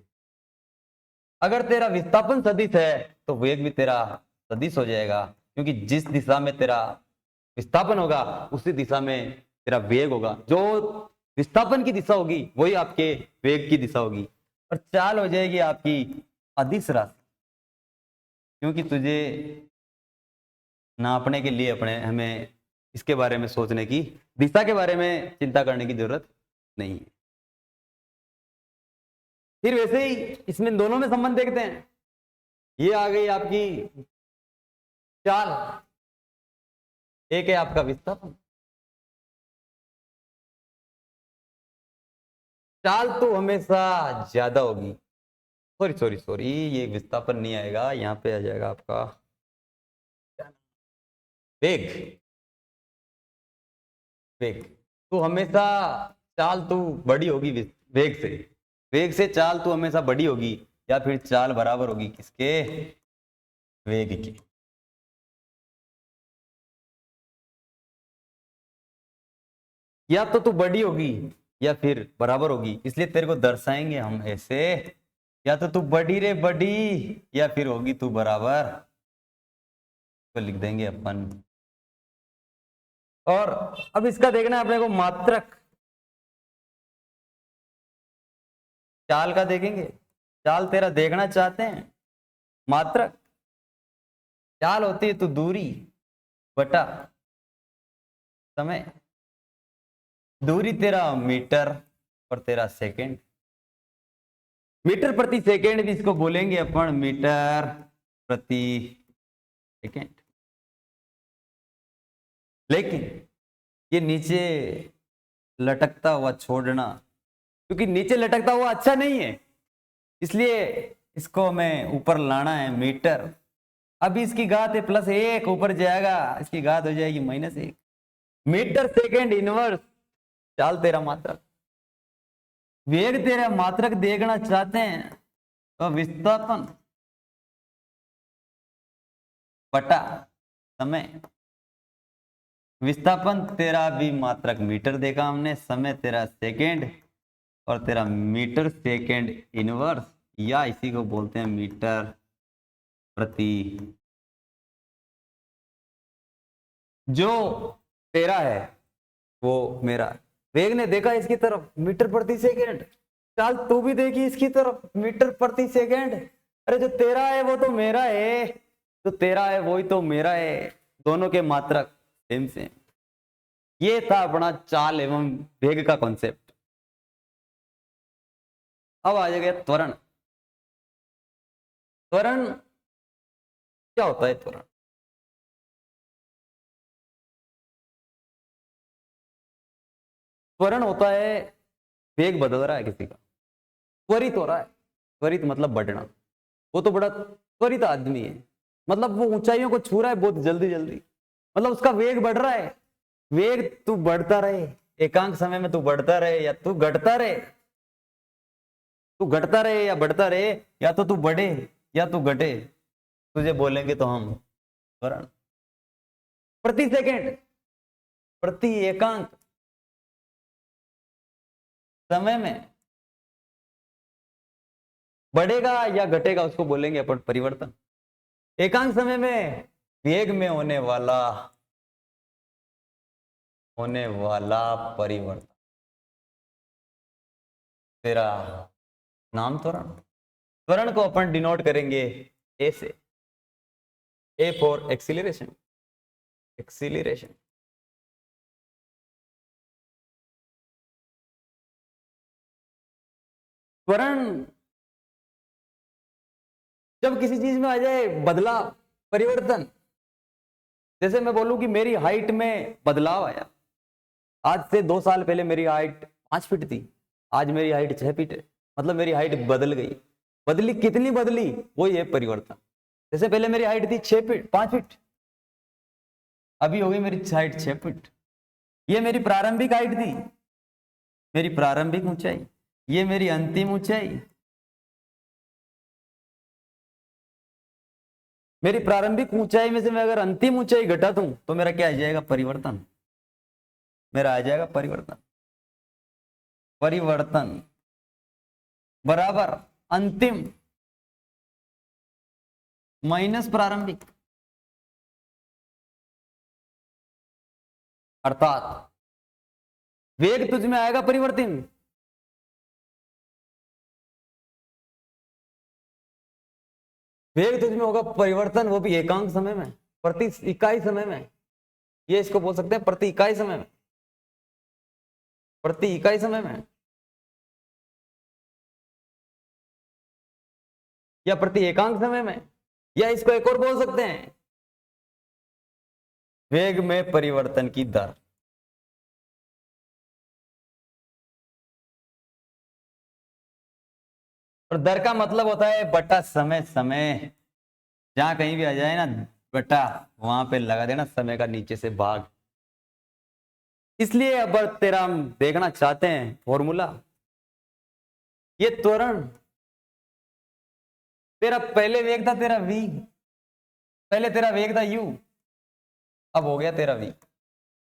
अगर तेरा विस्थापन सदिश है तो वेग भी तेरा सदिश हो जाएगा, क्योंकि जिस दिशा में तेरा विस्थापन होगा उसी दिशा में तेरा वेग होगा, जो विस्थापन की दिशा होगी वही आपके वेग की दिशा होगी, और चाल हो जाएगी आपकी अदिश राशि, क्योंकि तुझे नापने के लिए अपने हमें इसके बारे में सोचने की, दिशा के बारे में चिंता करने की जरूरत नहीं है। फिर वैसे ही इसमें दोनों में संबंध देखते हैं, ये आ गई आपकी चाल, एक है आपका विस्थापन। चाल तो हमेशा ज्यादा होगी, सॉरी सॉरी सॉरी, ये विस्थापन नहीं आएगा, यहां पे आ जाएगा आपका वेग। वेग तो हमेशा, चाल तो बड़ी होगी वेग से, वेग से चाल तो हमेशा बड़ी होगी, या फिर चाल बराबर होगी किसके, वेग की। या तो तू बड़ी होगी या फिर बराबर होगी, इसलिए तेरे को दर्शाएंगे हम ऐसे, या तो तू बड़ी रे बड़ी, या फिर होगी तू बराबर, तो लिख देंगे अपन। और अब इसका देखना है अपने को मात्रक, चाल का देखेंगे, चाल तेरा देखना चाहते हैं, मात्रक चाल होती है तो दूरी बटा समय, दूरी तेरा मीटर और तेरा सेकंड, मीटर प्रति सेकंड भी इसको बोलेंगे अपन, मीटर प्रति सेकंड। लेकिन ये नीचे लटकता हुआ छोड़ना, क्योंकि नीचे लटकता हुआ अच्छा नहीं है, इसलिए इसको हमें ऊपर लाना है मीटर। अभी इसकी घात है +1, ऊपर जाएगा इसकी घात हो जाएगी -1, मीटर सेकंड इनवर्स। चाल तेरा मात्रक, वेग तेरा मात्रक देखना चाहते हैं तो विस्थापन बटा समय, विस्थापन तेरा भी मात्रक मीटर देखा हमने, समय तेरा सेकंड, और तेरा मीटर सेकंड इनवर्स, या इसी को बोलते हैं मीटर प्रति। जो तेरा है वो मेरा है। वेग ने देखा इसकी तरफ, मीटर प्रति सेकेंड। चल तू भी देखी इसकी तरफ, मीटर प्रति सेकेंड। अरे जो तेरा है वो तो मेरा है, जो तेरा है वही तो मेरा है, दोनों के मात्रक सेम सेम। ये था अपना चाल एवं वेग का कॉन्सेप्ट। अब आ जाएगा त्वरण। त्वरण क्या होता है? त्वरण त्वरण होता है वेग बदल रहा है किसी का, त्वरित हो रहा है। त्वरित मतलब बढ़ना। वो तो बड़ा त्वरित आदमी है, मतलब वो ऊंचाइयों को छू रहा है बहुत जल्दी जल्दी, मतलब उसका वेग बढ़ रहा है। वेग तू बढ़ता रहे, एकांक समय में तू बढ़ता रहे या तू घटता रहे, तू घटता रहे या बढ़ता रहे, या तो तू बढ़े या तू घटे, तुझे बोलेंगे तो हम त्वरण। प्रति सेकेंड, प्रति एकांक समय में बढ़ेगा या घटेगा उसको बोलेंगे अपन परिवर्तन। एकांक समय में वेग में होने वाला परिवर्तन तेरा नाम त्वरण। त्वरण को अपन डिनोट करेंगे ए से। A for acceleration, acceleration. त्वरण जब किसी चीज में आ जाए बदलाव, परिवर्तन, जैसे मैं बोलूं कि मेरी हाइट में बदलाव आया। आज से 2 साल पहले मेरी हाइट 5 फीट थी, आज मेरी हाइट 6 फीट है, मतलब मेरी हाइट बदल गई। बदली, कितनी बदली? वो ये परिवर्तन। जैसे पहले मेरी हाइट थी 6 फीट 5 फीट, अभी हो गई मेरी हाइट 6 फीट। ये मेरी प्रारंभिक हाइट थी, मेरी प्रारंभिक ऊंचाई, ये मेरी अंतिम ऊंचाई। मेरी प्रारंभिक ऊंचाई में से मैं अगर अंतिम ऊंचाई घटा दूं तो मेरा क्या आ जाएगा? परिवर्तन। मेरा आ जाएगा परिवर्तन। परिवर्तन बराबर अंतिम माइनस प्रारंभिक, अर्थात वेग तुझ में आएगा परिवर्तन, वेग तुझ में होगा परिवर्तन, वो भी एकांक समय में, प्रति इकाई समय में। ये इसको बोल सकते हैं प्रति इकाई समय में, प्रति इकाई समय में, या प्रति एकांक समय में, या इसको एक और बोल सकते हैं वेग में परिवर्तन की दर। और दर का मतलब होता है बटा समय। समय जहां कहीं भी आ जाए ना बटा, वहां पे लगा देना समय का नीचे से भाग। इसलिए अब तेरा हम देखना चाहते हैं फॉर्मूला। ये त्वरण, तेरा पहले वेग था तेरा v, पहले तेरा वेग था u, अब हो गया तेरा v।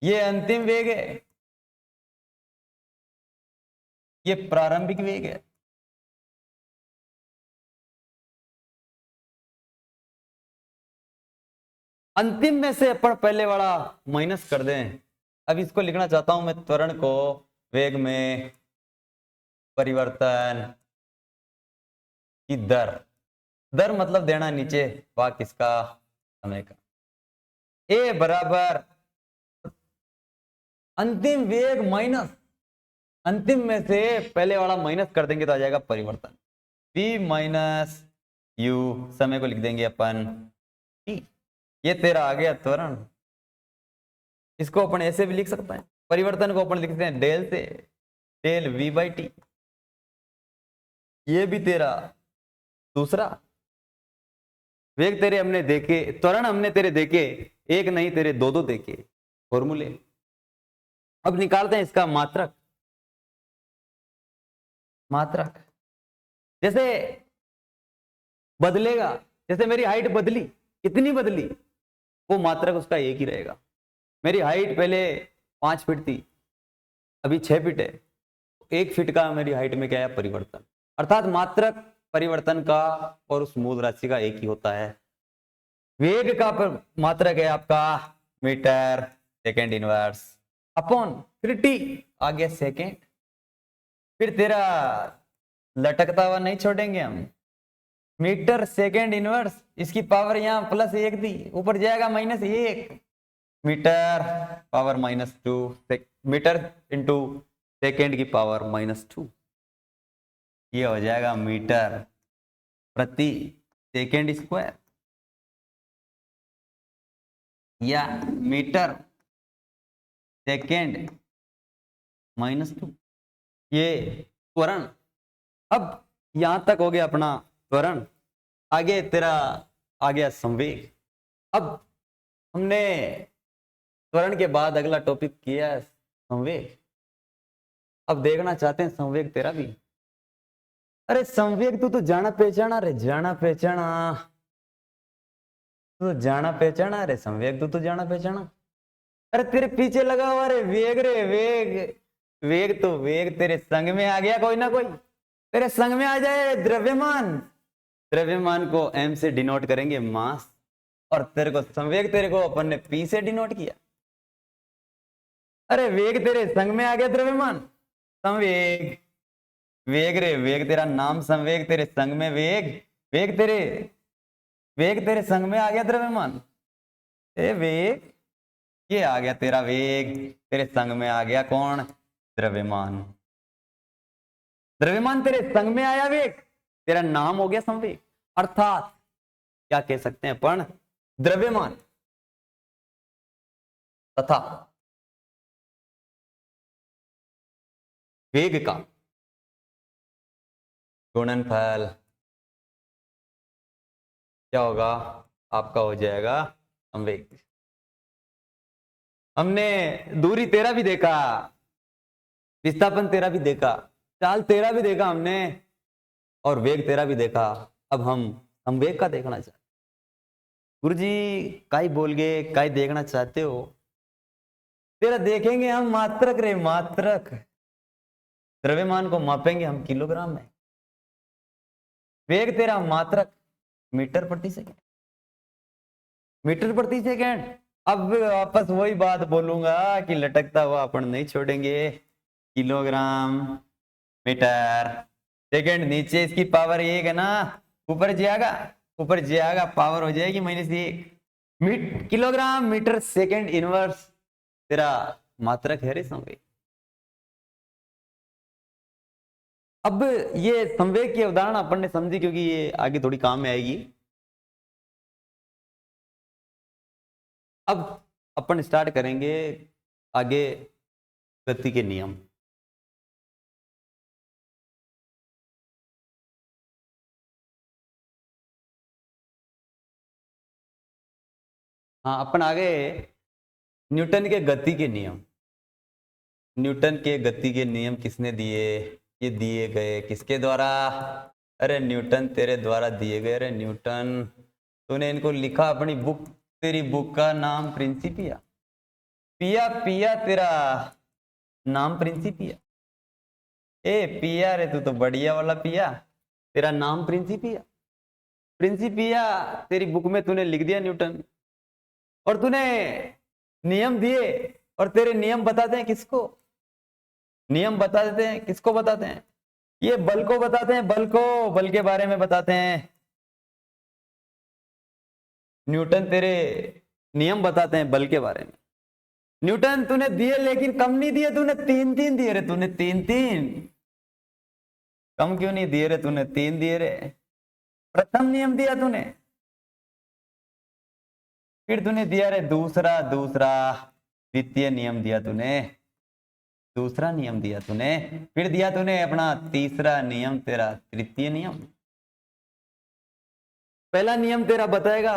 ये अंतिम वेग है, ये प्रारंभिक वेग है। अंतिम में से अपन पहले वाला माइनस कर दें। अब इसको लिखना चाहता हूं मैं त्वरण को वेग में परिवर्तन की दर। दर मतलब देना नीचे भाग किसका? समय का। ए बराबर अंतिम वेग माइनस, अंतिम में से पहले वाला माइनस कर देंगे तो आ जाएगा परिवर्तन। v माइनस यू, समय को लिख देंगे अपन t। ये तेरा आ गया त्वरण। इसको अपन ऐसे भी लिख सकते हैं, परिवर्तन को अपन लिखते हैं डेल से, डेल v बाई टी। ये भी तेरा दूसरा वेग तेरे हमने देखे, त्वरण हमने तेरे देखे, एक नहीं तेरे दो दो देखे फॉर्मूले। अब निकालते हैं इसका मात्रक। मात्रक जैसे बदलेगा, जैसे मेरी हाइट बदली, कितनी बदली, वो मात्रक उसका एक ही रहेगा। मेरी हाइट पहले 5 फीट थी, अभी 6 फीट है, 1 फीट का मेरी हाइट में क्या है? परिवर्तन। अर्थात मात्रक परिवर्तन का और उस मूल राशि का एक ही होता है। वेग का मात्रक है आपका मीटर सेकेंड इनवर्स अपॉन फिर टी आ गया सेकेंड। फिर तेरा लटकता हुआ नहीं छोड़ेंगे हम, मीटर सेकेंड इनवर्स, इसकी पावर यहां प्लस एक थी, ऊपर जाएगा माइनस एक, metre power -2, metre into second की पावर -2, ये हो जाएगा मीटर प्रति सेकेंड स्क्वायर या मीटर सेकेंड -2, ये त्वरण। अब यहां तक हो गया अपना त्वरण, आगे तेरा आ गया संवेग। अब हमने त्वरण के बाद अगला टॉपिक किया संवेग। अब देखना चाहते हैं संवेग तेरा भी। अरे संवेग तू तो जाना पहचाना रे, जाना पहचाना, तू तो जाना पहचाना रे संवेग, तू तो जाना पहचाना। अरे तेरे पीछे लगा हुआ रे वेग, रे वेग, वेग तो वेग तेरे संग में आ गया, कोई ना कोई तेरे संग में आ जाए। द्रव्यमान, द्रव्यमान को m से डिनोट करेंगे मास, और तेरे को संवेग तेरे को अपन ने p से डिनोट किया। अरे वेग तेरे संग में आ गया, द्रव्यमान संवेग, वेग रे वेग तेरा नाम संवेग, तेरे संग में वेग, वेग तेरे संग में आ गया द्रव्यमान, ए वेग, ये आ गया तेरा वेग, तेरे संग में आ गया कौन, द्रव्यमान। द्रव्यमान तेरे संग में आया वेग, तेरा नाम हो गया संवेग। अर्थात क्या कह सकते हैं अपन, द्रव्यमान तथा वेग का गुणनफल क्या होगा, आपका हो जाएगा संवेग। हमने दूरी तेरा भी देखा, विस्थापन तेरा भी देखा, चाल तेरा भी देखा हमने, और वेग तेरा भी देखा। अब हम संवेग का देखना चाहते। गुरुजी काई बोल गए, काई देखना चाहते हो, तेरा देखेंगे हम मात्रक रे मात्रक, द्रव्यमान को मापेंगे हम किलोग्राम में, वेग तेरा मात्रक मीटर प्रति सेकेंड, मीटर प्रति सेकेंड। अब वापस वही बात बोलूंगा कि लटकता हुआ अपन नहीं छोड़ेंगे, किलोग्राम मीटर सेकेंड, नीचे इसकी पावर एक है ना, ऊपर जाएगा, ऊपर जाएगा पावर हो जाएगी -1, किलोग्राम मीटर सेकेंड इनवर्स तेरा मात्रक है रे संवेग। अब ये संवेग की उदाहरण अपन ने समझी, क्योंकि ये आगे थोड़ी काम में आएगी। अब अपन स्टार्ट करेंगे आगे गति के नियम। हाँ, अपन आगे न्यूटन के गति के नियम, न्यूटन के गति के नियम किसने दिए, ये दिए गए किसके द्वारा, अरे न्यूटन तेरे द्वारा दिए गए। अरे न्यूटन, तूने इनको लिखा अपनी बुक, तेरी बुक का नाम प्रिंसिपिया, पिया पिया तेरा नाम प्रिंसिपिया, ए पिया रे तू तो बढ़िया वाला पिया, तेरा नाम प्रिंसिपिया, प्रिंसिपिया तेरी बुक में तूने लिख दिया न्यूटन, और तूने नियम दिए, और तेरे नियम बताते हैं किसको, नियम बता देते हैं किसको, बताते हैं ये बल को बताते हैं, बल को, बल के बारे में बताते हैं। न्यूटन तेरे नियम बताते हैं बल के बारे में। न्यूटन तूने दिए लेकिन कम नहीं दिए, तूने 3-3 दिए रे, तूने 3-3, कम क्यों नहीं दिए रे, तूने 3 दिए रे। प्रथम नियम दिया तूने, फिर तूने दिया रे दूसरा, द्वितीय नियम दिया तूने, दूसरा नियम दिया तूने, फिर दिया तूने अपना तीसरा नियम, तेरा तृतीय नियम। पहला नियम तेरा बताएगा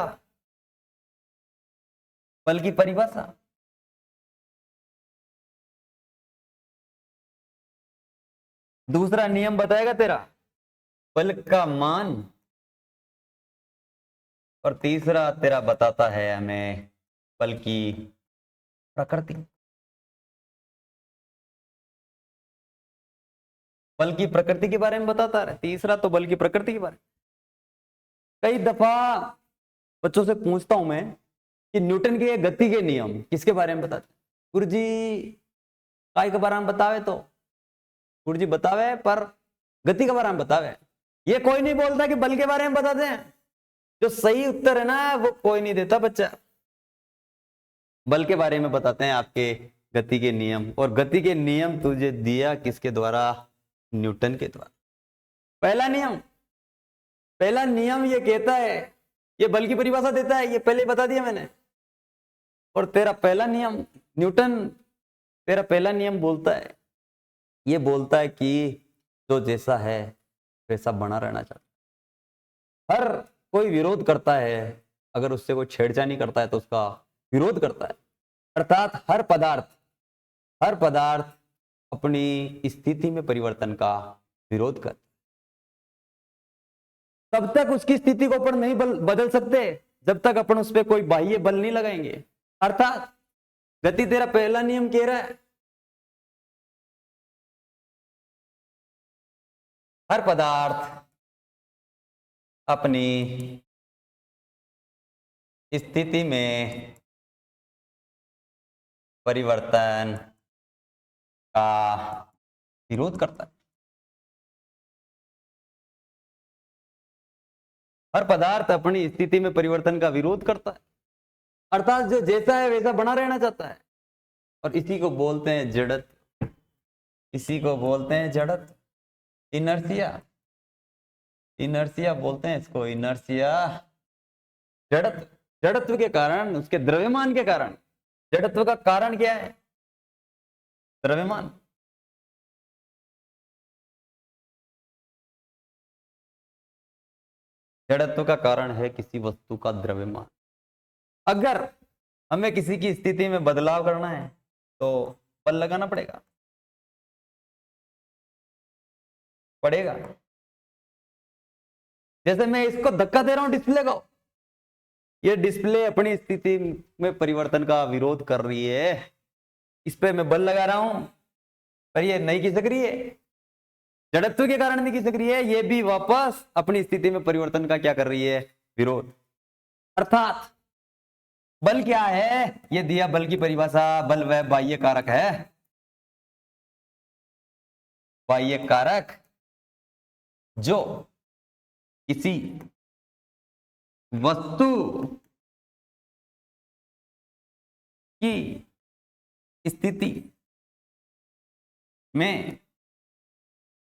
बल की परिभाषा, दूसरा नियम बताएगा तेरा बल का मान, और तीसरा तेरा बताता है हमें बल की प्रकृति। बल की प्रकृति के बारे में बताता है, तीसरा तो बल की प्रकृति के बारे में। कई दफा बच्चों से पूछता हूं मैं कि न्यूटन के गति के नियम किसके बारे में बताते? गुरुजी काय के बारे में बतावे, तो गुरुजी बतावे पर गति के बारे में बतावे। ये कोई नहीं बोलता कि बल के बारे में बताते हैं। जो सही उत्तर है ना वो कोई नहीं देता बच्चा। बल के बारे में बताते हैं आपके गति के नियम। और गति के नियम तुझे दिया किसके द्वारा? न्यूटन के द्वारा। पहला नियम ये कहता है, ये बल की परिभाषा देता है, ये पहले बता दिया मैंने। और तेरा पहला नियम न्यूटन, तेरा पहला नियम बोलता है, ये बोलता है कि जो जैसा है वैसा बना रहना चाहता है। हर कोई विरोध करता है, अगर उससे कोई छेड़छाड़ करता है तो उसका विरोध करता है। अर्थात हर पदार्थ अपनी स्थिति में परिवर्तन का विरोध करता है। तब तक उसकी स्थिति को अपन नहीं बदल सकते जब तक अपन उस पर कोई बाह्य बल नहीं लगाएंगे। अर्थात गति तेरा पहला नियम कह रहा है, हर पदार्थ अपनी स्थिति में परिवर्तन का विरोध करता है। हर पदार्थ अपनी स्थिति में परिवर्तन का विरोध करता है, अर्थात जो जैसा है वैसा बना रहना चाहता है। और इसी को बोलते हैं जड़त्व, इसी को बोलते हैं जड़त्व, इनर्शिया बोलते हैं इसको, इनर्शिया। जड़त्व के कारण, उसके द्रव्यमान के कारण। जड़त्व का कारण क्या है? द्रव्यमान। जड़त्व का कारण है किसी वस्तु का द्रव्यमान। अगर हमें किसी की स्थिति में बदलाव करना है तो बल लगाना पड़ेगा। जैसे मैं इसको धक्का दे रहा हूं डिस्प्ले को, ये डिस्प्ले अपनी स्थिति में परिवर्तन का विरोध कर रही है, इस पे मैं बल लगा रहा हूं पर ये नहीं खिसक रही है, जड़त्व के कारण नहीं खिसक रही है, ये भी वापस अपनी स्थिति में परिवर्तन का क्या कर रही है? विरोध। अर्थात बल क्या है? ये दिया बल की परिभाषा, बल वह बाह्य कारक है, बाह्य कारक जो किसी वस्तु की स्थिति में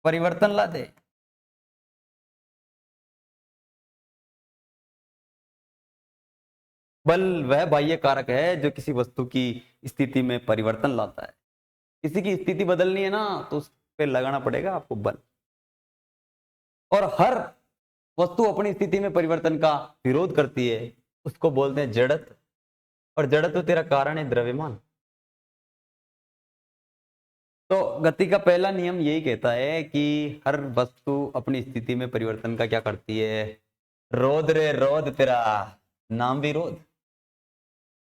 परिवर्तन ला दे। बल वह बाह्य कारक है जो किसी वस्तु की स्थिति में परिवर्तन लाता है। किसी की स्थिति बदलनी है ना तो उस पे लगाना पड़ेगा आपको बल। और हर वस्तु अपनी स्थिति में परिवर्तन का विरोध करती है, उसको बोलते हैं जड़त्व। और जड़त्व तेरा कारण है द्रव्यमान। तो गति का पहला नियम यही कहता है कि हर वस्तु अपनी स्थिति में परिवर्तन का क्या करती है? रोध रे रोध, तेरा नाम भी रोध।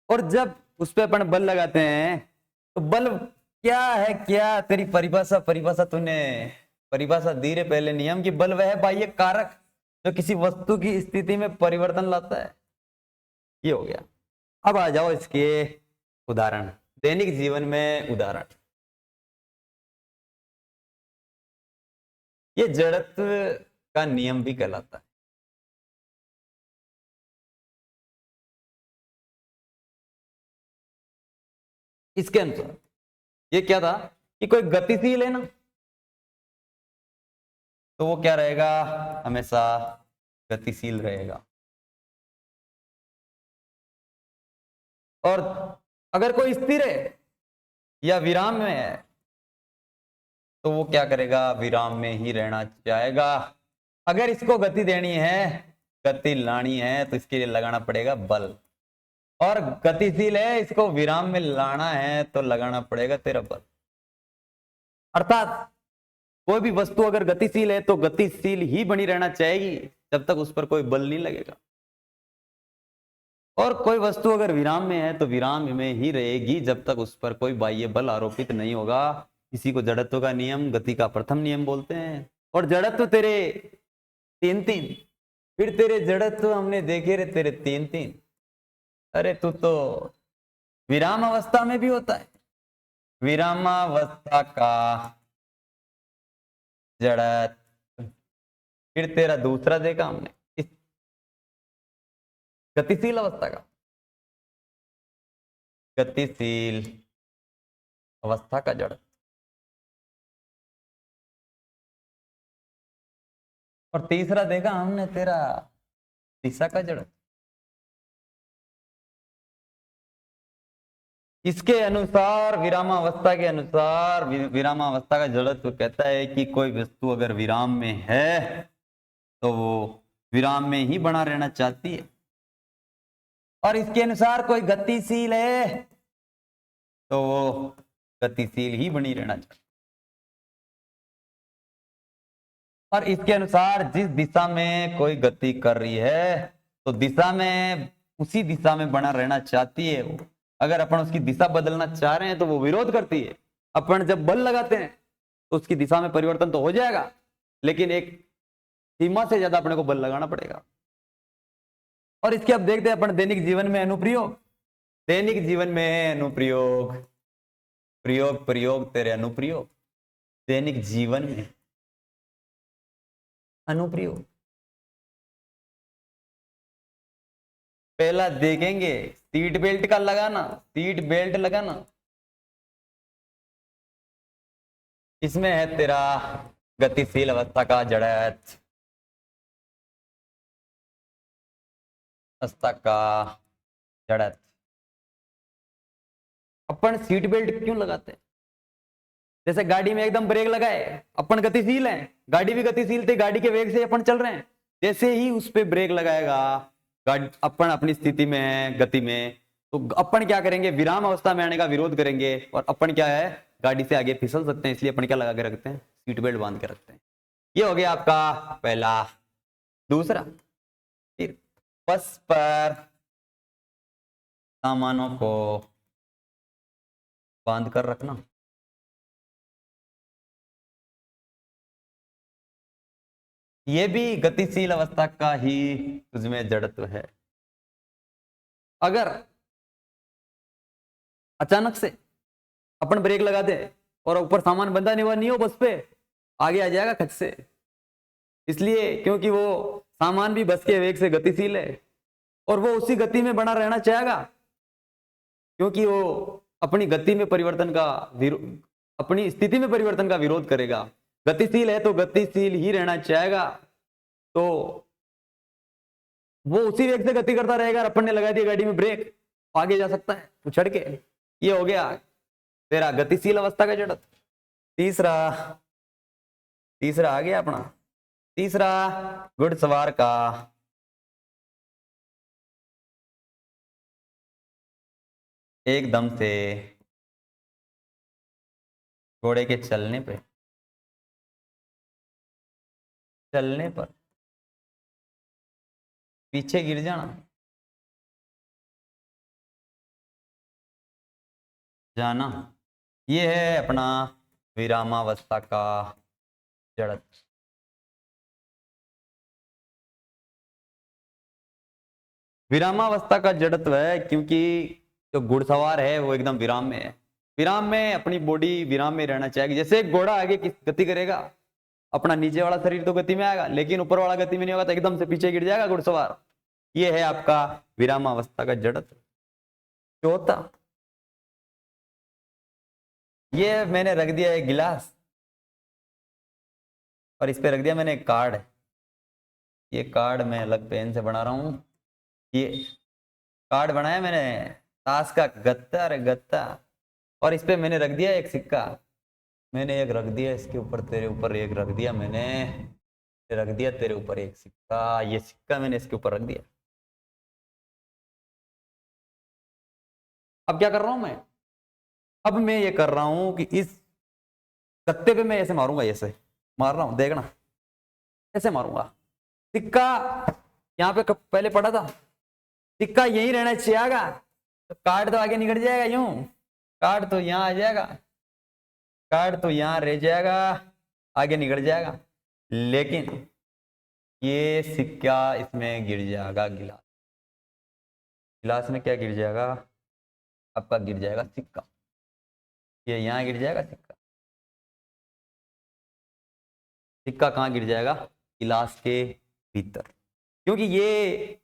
और जब उस पर अपन बल लगाते हैं तो बल क्या है? क्या तेरी परिभाषा तूने परिभाषा दी रे पहले नियम की, बल वह बाह्य कारक जो किसी वस्तु की स्थिति में परिवर्तन लाता है। ये हो गया। अब आ जाओ इसके उदाहरण, दैनिक जीवन में उदाहरण। ये जड़त्व का नियम भी कहलाता है। इसके अनुसार ये क्या था कि कोई गतिशील है ना तो वो क्या रहेगा? हमेशा गतिशील रहेगा। और अगर कोई स्थिर है या विराम में है तो वो क्या करेगा? विराम में ही रहना चाहेगा। अगर इसको गति देनी है, गति लानी है तो इसके लिए लगाना पड़ेगा बल। और गतिशील है, इसको विराम में लाना है तो लगाना पड़ेगा तेरा बल। अर्थात कोई भी वस्तु अगर गतिशील है तो गतिशील ही बनी रहना चाहेगी जब तक उस पर कोई बल नहीं लगेगा। और कोई वस्तु अगर विराम में है तो विराम में ही रहेगी जब तक उस पर कोई बाह्य बल आरोपित नहीं होगा। इसी को जड़त्व का नियम, गति का प्रथम नियम बोलते हैं। और जड़त्व तेरे तीन तीन, फिर तेरे जड़त्व हमने देखे रे तेरे तीन तीन। अरे तू तो विराम अवस्था में भी होता है, विरामावस्था का जड़त्व। फिर तेरा दूसरा देखा हमने इस गतिशील अवस्था का, गतिशील अवस्था का जड़त्व। और तीसरा देखा हमने तेरा दिशा का जड़त्व। इसके अनुसार, विरामावस्था के अनुसार, विरामावस्था का जड़त्व कहता है कि कोई वस्तु अगर विराम में है तो वो विराम में ही बना रहना चाहती है, और इसके अनुसार कोई गतिशील है तो वो गतिशील ही बनी रहना चाहती है। और इसके अनुसार जिस दिशा में कोई गति कर रही है तो दिशा में, उसी दिशा में बना रहना चाहती है वो। अगर अपन उसकी दिशा बदलना चाह रहे हैं तो वो विरोध करती है। अपन जब बल लगाते हैं तो उसकी दिशा में परिवर्तन तो हो जाएगा, लेकिन एक सीमा से ज्यादा अपने को बल लगाना पड़ेगा। और इसके अब देखते हैं अपन दैनिक जीवन में अनुप्रयोग। दैनिक जीवन में अनुप्रयोग, प्रयोग प्रयोग तेरे अनुप्रयोग। दैनिक जीवन में अनुप्रयोग पहला देखेंगे सीट बेल्ट का लगाना, सीट बेल्ट लगाना। इसमें है तेरा गतिशील अवस्था का जड़त्व, अवस्था का जड़त्व। अपन सीट बेल्ट क्यों लगाते हैं? जैसे गाड़ी में एकदम ब्रेक लगाए, अपन गतिशील हैं, गाड़ी भी गतिशील थी, गाड़ी के वेग से अपन चल रहे हैं। जैसे ही उस पे ब्रेक लगाएगा, गाड़ी अपन अपनी स्थिति में है, गति में, तो अपन क्या करेंगे? विराम अवस्था में आने का विरोध करेंगे, और अपन क्या है, गाड़ी से आगे फिसल सकते हैं। इसलिए अपन क्या लगा के रखते हैं? सीट बेल्ट बांध के रखते हैं। ये हो गया आपका पहला। दूसरा, फिर बस पर सामानों को बांध कर रखना। ये भी गतिशील अवस्था का ही तुझमें जड़त्व है। अगर अचानक से अपन ब्रेक लगा दे और ऊपर सामान बंधा नहीं हो बस पे, आगे आ जाएगा खच से। इसलिए क्योंकि वो सामान भी बस के वेग से गतिशील है, और वो उसी गति में बना रहना चाहेगा, क्योंकि वो अपनी गति में परिवर्तन का, अपनी स्थिति में परिवर्तन का विरोध करेगा। गतिशील है तो गतिशील ही रहना चाहेगा, तो वो उसी वेग से गति करता रहेगा। अपन ने लगा दिया गाड़ी में ब्रेक, आगे जा सकता है उछड़ के। ये हो गया तेरा गतिशील अवस्था का जड़त्व। तीसरा आ गया अपना तीसरा, घुड़सवार का एकदम से घोड़े के चलने पर पीछे गिर जाना, ये है अपना विरामावस्था का जड़त्व। विरामावस्था का जड़त्व है क्योंकि जो घुड़सवार है वो एकदम विराम में है। विराम में अपनी बॉडी विराम में रहना चाहेगी। जैसे एक घोड़ा आगे किस गति करेगा, अपना नीचे वाला शरीर तो गति में आएगा, लेकिन ऊपर वाला गति में नहीं होगा, तो एकदम से पीछे गिर जाएगा घुड़सवार। ये है आपका विरामावस्था का जड़त्व। चौथा, ये मैंने रख दिया एक गिलास, और इस पे रख दिया मैंने एक कार्ड। ये कार्ड मैं अलग पेन से बना रहा हूं। ये कार्ड बनाया मैंने ताश का गत्ता, अरे गत्ता, और इस पे मैंने रख दिया एक सिक्का। मैंने एक रख दिया, इसके ऊपर तेरे ऊपर एक रख दिया, मैंने रख दिया तेरे ऊपर एक सिक्का। ये सिक्का मैंने इसके ऊपर रख दिया। अब क्या कर रहा हूं मैं? अब मैं ये कर रहा हूं कि इस गत्ते पे मैं ऐसे मारूंगा, ऐसे मार रहा हूं, देखना ऐसे मारूंगा। सिक्का यहाँ पे पहले पड़ा था, सिक्का यहीं रहना चाहिएगा, तो कार्ड तो आगे निकल जाएगा यूं, कार्ड तो यहाँ आ जाएगा, कार्ड तो यहां रह जाएगा, आगे निकल जाएगा, लेकिन ये सिक्का इसमें गिर जाएगा, गिलास, गिलास में क्या गिर जाएगा, आपका गिर जाएगा सिक्का, ये यहां गिर जाएगा सिक्का, सिक्का कहाँ गिर जाएगा, गिलास के भीतर, क्योंकि ये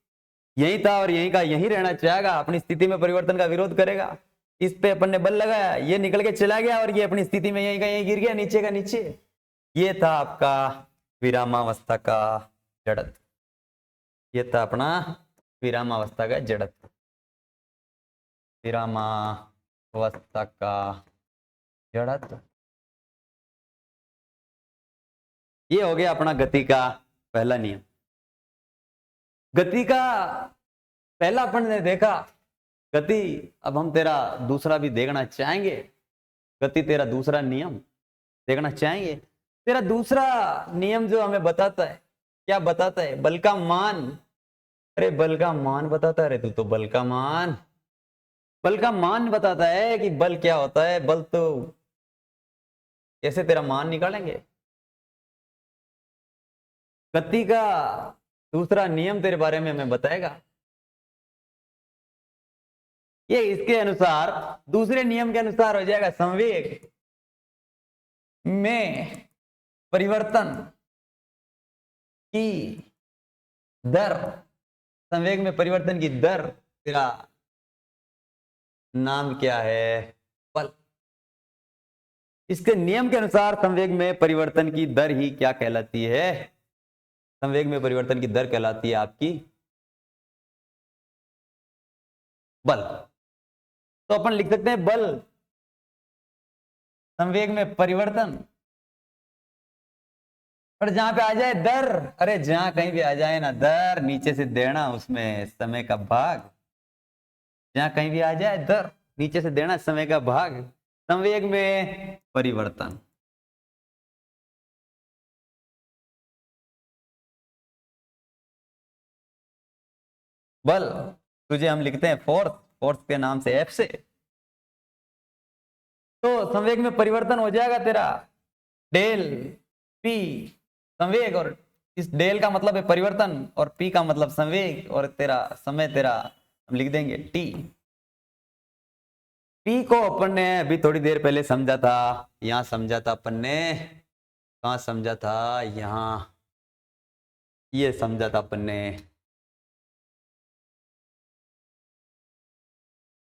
यही था और यही का यही रहना चाहेगा, अपनी स्थिति में परिवर्तन का विरोध करेगा। इस पे अपन ने बल लगाया, ये निकल के चला गया और ये अपनी स्थिति में यहीं का यहीं गिर गया, नीचे का नीचे। ये था आपका विरामावस्था का जड़त्व, ये था अपना विरामावस्था का जड़त्व, विरामावस्था का जड़त्व। ये हो गया अपना गति का पहला नियम। गति का पहला अपन ने देखा गति, अब हम तेरा दूसरा भी देखना चाहेंगे। गति तेरा दूसरा नियम देखना चाहेंगे। तेरा दूसरा नियम जो हमें बताता है, क्या बताता है, बल का मान। अरे बल का मान बताता है, अरे तू तो बल का मान, बल का मान बताता है कि बल क्या होता है। बल तो कैसे तेरा मान निकालेंगे। गति का दूसरा नियम तेरे बारे में हमें बताएगा। ये इसके अनुसार, दूसरे नियम के अनुसार हो जाएगा संवेग में परिवर्तन की दर, संवेग में परिवर्तन की दर तेरा नाम क्या है, बल। इसके नियम के अनुसार संवेग में परिवर्तन की दर ही क्या कहलाती है, संवेग में परिवर्तन की दर कहलाती है आपकी बल। तो अपन लिख सकते हैं बल संवेग में परिवर्तन, और जहां पे आ जाए दर, अरे जहां कहीं भी आ जाए ना दर, नीचे से देना उसमें समय का भाग, जहां कहीं भी आ जाए दर, नीचे से देना समय का भाग, संवेग में परिवर्तन। बल तुझे हम लिखते हैं फोर्स, फोर्स के नाम से एफ से। तो संवेग में परिवर्तन हो जाएगा तेरा डेल पी संवेग, और इस डेल का मतलब है परिवर्तन और पी का मतलब संवेग, और तेरा समय तेरा हम लिख देंगे टी। पी को अपन ने अभी थोड़ी देर पहले समझा था, यहां समझा था अपन ने, कहां समझा था, यहां ये समझा था अपन ने,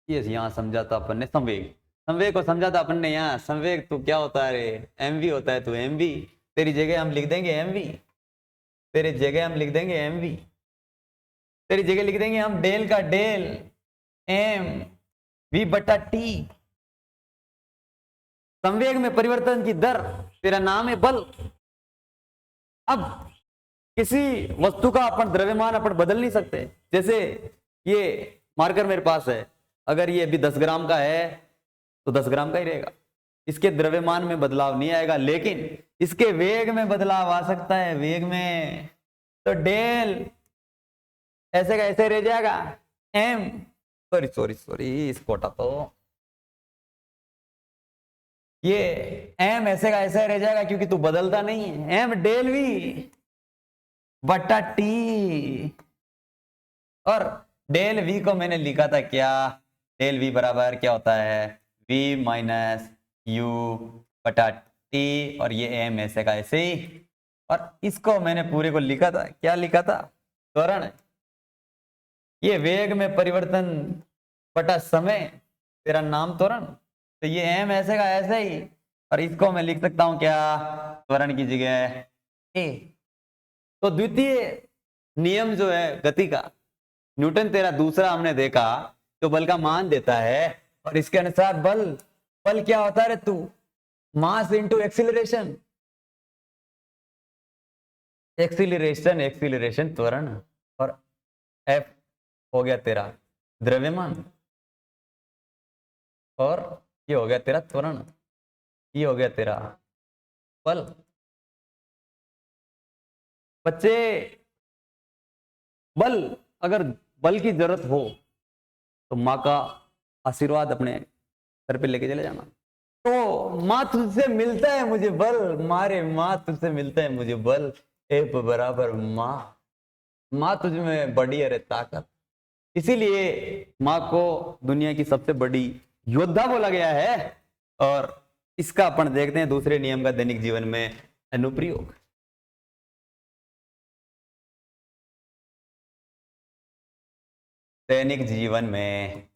ये यहां समझा था अपन ने संवेग, संवेग को समझा था अपन ने यहाँ। संवेग तो क्या होता है रे, एमवी होता है, तो एमवी तेरी जगह हम लिख देंगे एमवी, तेरी जगह हम लिख देंगे एमवी, तेरी जगह लिख देंगे हम डेल का डेल एम वी बटा टी। संवेग में परिवर्तन की दर तेरा नाम है बल। अब किसी वस्तु का अपन द्रव्यमान अपन बदल नहीं सकते। जैसे ये मार्कर मेरे पास है, अगर ये अभी 10 ग्राम का है तो 10 ग्राम का ही रहेगा, इसके द्रव्यमान में बदलाव नहीं आएगा, लेकिन इसके वेग में बदलाव आ सकता है, वेग में। तो डेल ऐसे का ऐसे रह जाएगा एम, सॉरी सॉरी सॉरी इसको हटा, तो ये एम ऐसे का ऐसे रह जाएगा क्योंकि तू बदलता नहीं है, एम डेल वी बटा टी। और डेल वी को मैंने लिखा था क्या, डेल वी बराबर क्या होता है, वी माइनस यू बटा टी, और ये एम ऐसे का ऐसे ही। और इसको मैंने पूरे को लिखा था, क्या लिखा था, त्वरण। ये वेग में परिवर्तन बटा समय तेरा नाम त्वरण, तो ये एम ऐसे का ऐसे ही, और इसको मैं लिख सकता हूं क्या, त्वरण की जगह ए। तो द्वितीय नियम जो है गति का, न्यूटन तेरा दूसरा हमने देखा, तो बल का मान देता है, और इसके अनुसार बल, बल क्या होता है रे तू, mass into acceleration, acceleration acceleration त्वरण, और एफ हो गया तेरा द्रव्यमान, और ये हो गया तेरा त्वरण, ये हो गया तेरा बल। बच्चे बल, अगर बल की जरूरत हो तो माँ का आशीर्वाद अपने सर पे लेके चले जाना। तो माँ तुझसे मिलता है मुझे बल, मारे माँ तुझसे मिलता है मुझे बल, एप बराबर माँ, माँ तुझ में बड़ी है रे ताकत। इसीलिए माँ को दुनिया की सबसे बड़ी योद्धा बोला गया है। और इसका अपन देखते हैं दूसरे नियम का दैनिक जीवन में अनुप्रयोग। दैनिक जीवन में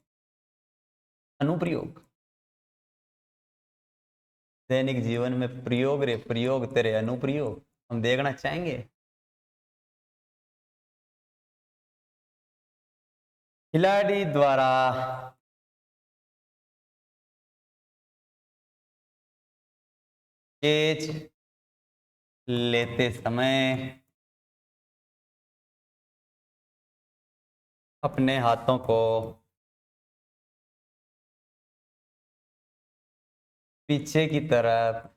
अनुप्रयोग, दैनिक जीवन में प्रयोग रे प्रयोग तेरे अनुप्रयोग हम देखना चाहेंगे। खिलाड़ी द्वारा कैच लेते समय अपने हाथों को पीछे की तरफ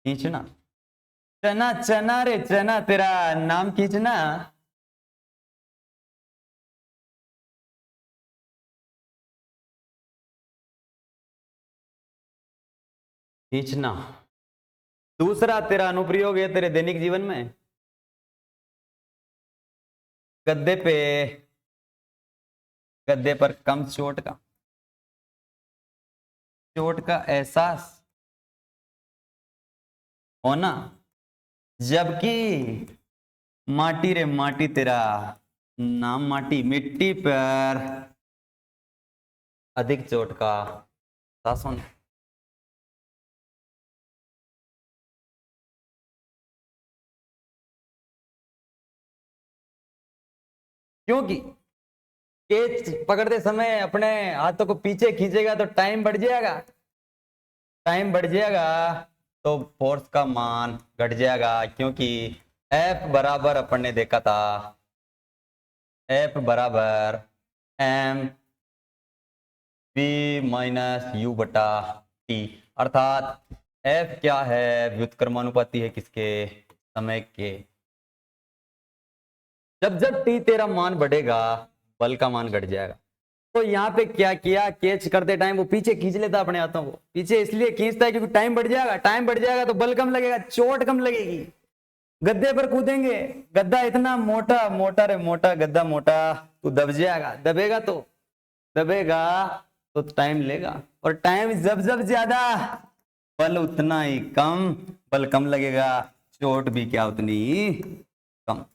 खींचना। चना चना रे चना तेरा नाम खींचना। खींचना दूसरा तेरा अनुप्रयोग है तेरे दैनिक जीवन में। गद्दे पे, गद्दे पर कम चोट का, चोट का एहसास होना, जबकि माटी रे माटी तेरा नाम माटी, मिट्टी पर अधिक चोट का एहसास होना। क्योंकि कैच पकड़ते समय अपने हाथों को पीछे खींचेगा तो टाइम बढ़ जाएगा, टाइम बढ़ जाएगा तो फोर्स का मान घट जाएगा। क्योंकि एफ बराबर अपन ने देखा था, एफ बराबर एम वी माइनस यू बटा टी, अर्थात एफ क्या है, व्युत्क्रमानुपाती है किसके, समय के। जब जब टी तेरा मान बढ़ेगा बल का मान घट जाएगा। तो यहाँ पे क्या किया, कैच करते टाइम वो पीछे खींच लेता अपने हाथों को, पीछे इसलिए खींचता है क्योंकि टाइम बढ़ जाएगा, टाइम बढ़ जाएगा तो बल कम लगेगा, चोट कम लगेगी। गद्दे पर कूदेंगे, गद्दा इतना मोटा, मोटा रे मोटा, गद्दा मोटा, तू दब जाएगा, दबेगा तो टाइम लेगा, और टाइम जब जब ज्यादा बल उतना ही कम, बल कम लगेगा, चोट भी क्या उतनी ही कम।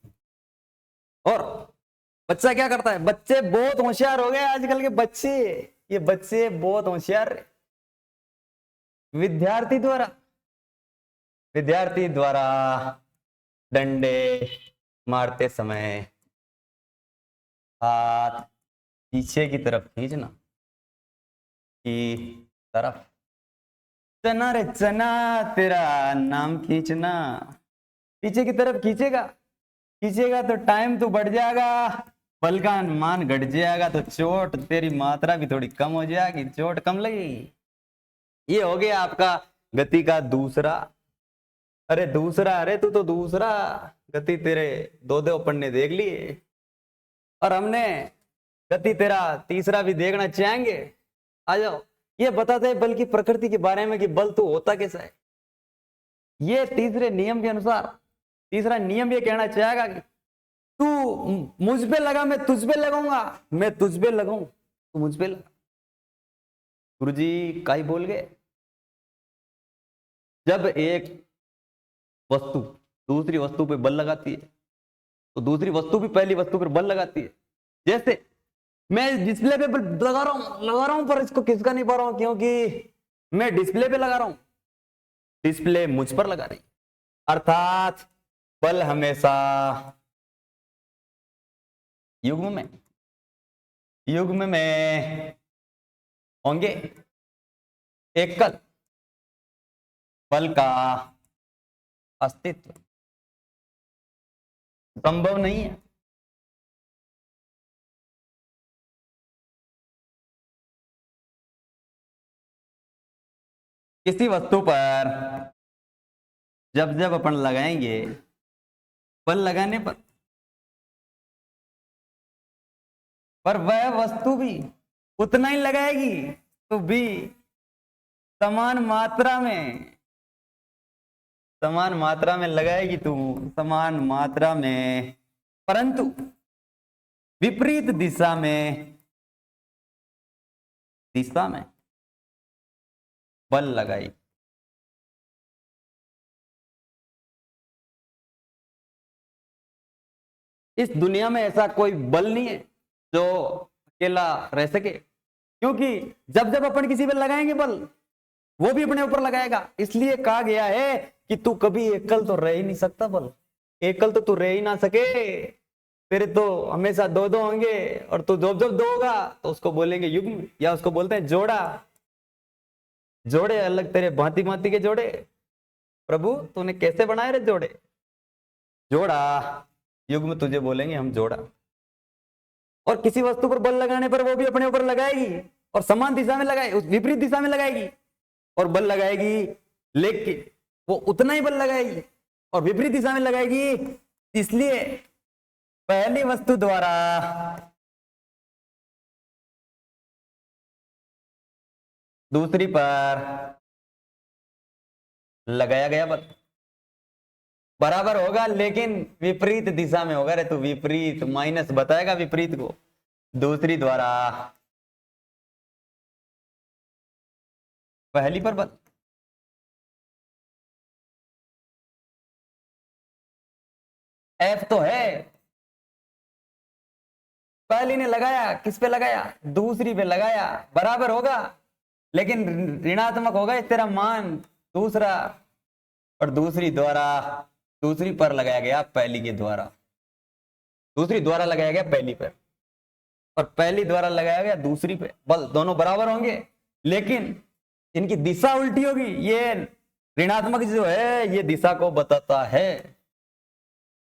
और बच्चा क्या करता है, बच्चे बहुत होशियार हो गए आजकल के बच्चे, ये बच्चे बहुत होशियार। विद्यार्थी द्वारा, विद्यार्थी द्वारा डंडे मारते समय हाथ पीछे की तरफ खींचना, की तरफ। चना रे चना तेरा नाम खींचना, पीछे की तरफ खींचेगा, खींचेगा तो टाइम तो बढ़ जाएगा, बल का मान घट जाएगा तो चोट तेरी मात्रा भी थोड़ी कम हो जाएगी, चोट कम लगेगी। ये हो गया आपका गति का दूसरा, अरे दूसरा, अरे तू तो दूसरा गति तेरे दो दो अपन ने देख लिए, और हमने गति तेरा तीसरा भी देखना चाहेंगे। आ जाओ, ये बताते हैं बल की प्रकृति के बारे में कि बल तो होता कैसा है। ये तीसरे नियम के अनुसार तीसरा नियम ये कहना चाहेगा कि तू मुझ पे लगा मैं तुझ पे लगाऊंगा, मैं तुझ पे लगाऊं तू मुझ पे लगा। गुरु जी का ही बोल गए, जब एक वस्तु दूसरी वस्तु पे बल लगाती है तो दूसरी वस्तु भी पहली वस्तु पर बल लगाती है। जैसे मैं डिस्प्ले पे लगा रहा हूं पर इसको खिसका नहीं पा रहा हूं क्योंकि मैं डिस्प्ले पे लगा रहा हूं, डिस्प्ले मुझ पर लगा रही, अर्थात बल हमेशा युग्म में होंगे। एकल बल का अस्तित्व संभव नहीं है। किसी वस्तु पर जब जब अपन लगाएंगे, बल लगाने पर वह वस्तु भी उतना ही लगाएगी। तो बी समान मात्रा में, समान मात्रा में लगाएगी तू, समान मात्रा में, परंतु विपरीत दिशा में, दिशा में बल लगाई। इस दुनिया में ऐसा कोई बल नहीं है जो अकेला रह सके, क्योंकि जब जब अपन किसी पर लगाएंगे बल, वो भी अपने ऊपर लगाएगा। इसलिए कहा गया है कि तू कभी एकल तो रह ही नहीं सकता बल, एकल तो तू रह ही ना सके, फिर तो हमेशा दो दो होंगे, और तू जब जब दो होगा तो उसको बोलेंगे युग्म, या उसको बोलते हैं जोड़ा। जोड़े अलग तेरे भांति भांति के जोड़े, प्रभु तूने कैसे बनाए रे जोड़े, जोड़ा। युग्म तुझे बोलेंगे हम जोड़ा। और किसी वस्तु पर बल लगाने पर वो भी अपने ऊपर लगाएगी, और समान दिशा में लगाए, विपरीत दिशा में लगाएगी और बल लगाएगी, लेकिन वो उतना ही बल लगाएगी और विपरीत दिशा में लगाएगी। इसलिए पहली वस्तु द्वारा दूसरी पर लगाया गया बल बराबर होगा, लेकिन विपरीत दिशा में होगा रे। तो विपरीत माइनस बताएगा विपरीत को, दूसरी द्वारा पहली पर बल। एफ तो है, पहली ने लगाया, किस पे लगाया, दूसरी पे लगाया, बराबर होगा, लेकिन ऋणात्मक होगा तेरा मान दूसरा, और दूसरी द्वारा, दूसरी पर लगाया गया पहली के द्वारा, दूसरी द्वारा लगाया गया पहली पर, और पहली द्वारा लगाया गया दूसरी पे। बल दोनों बराबर होंगे, लेकिन इनकी दिशा उल्टी होगी। ये ऋणात्मक जो है ये दिशा को बताता है,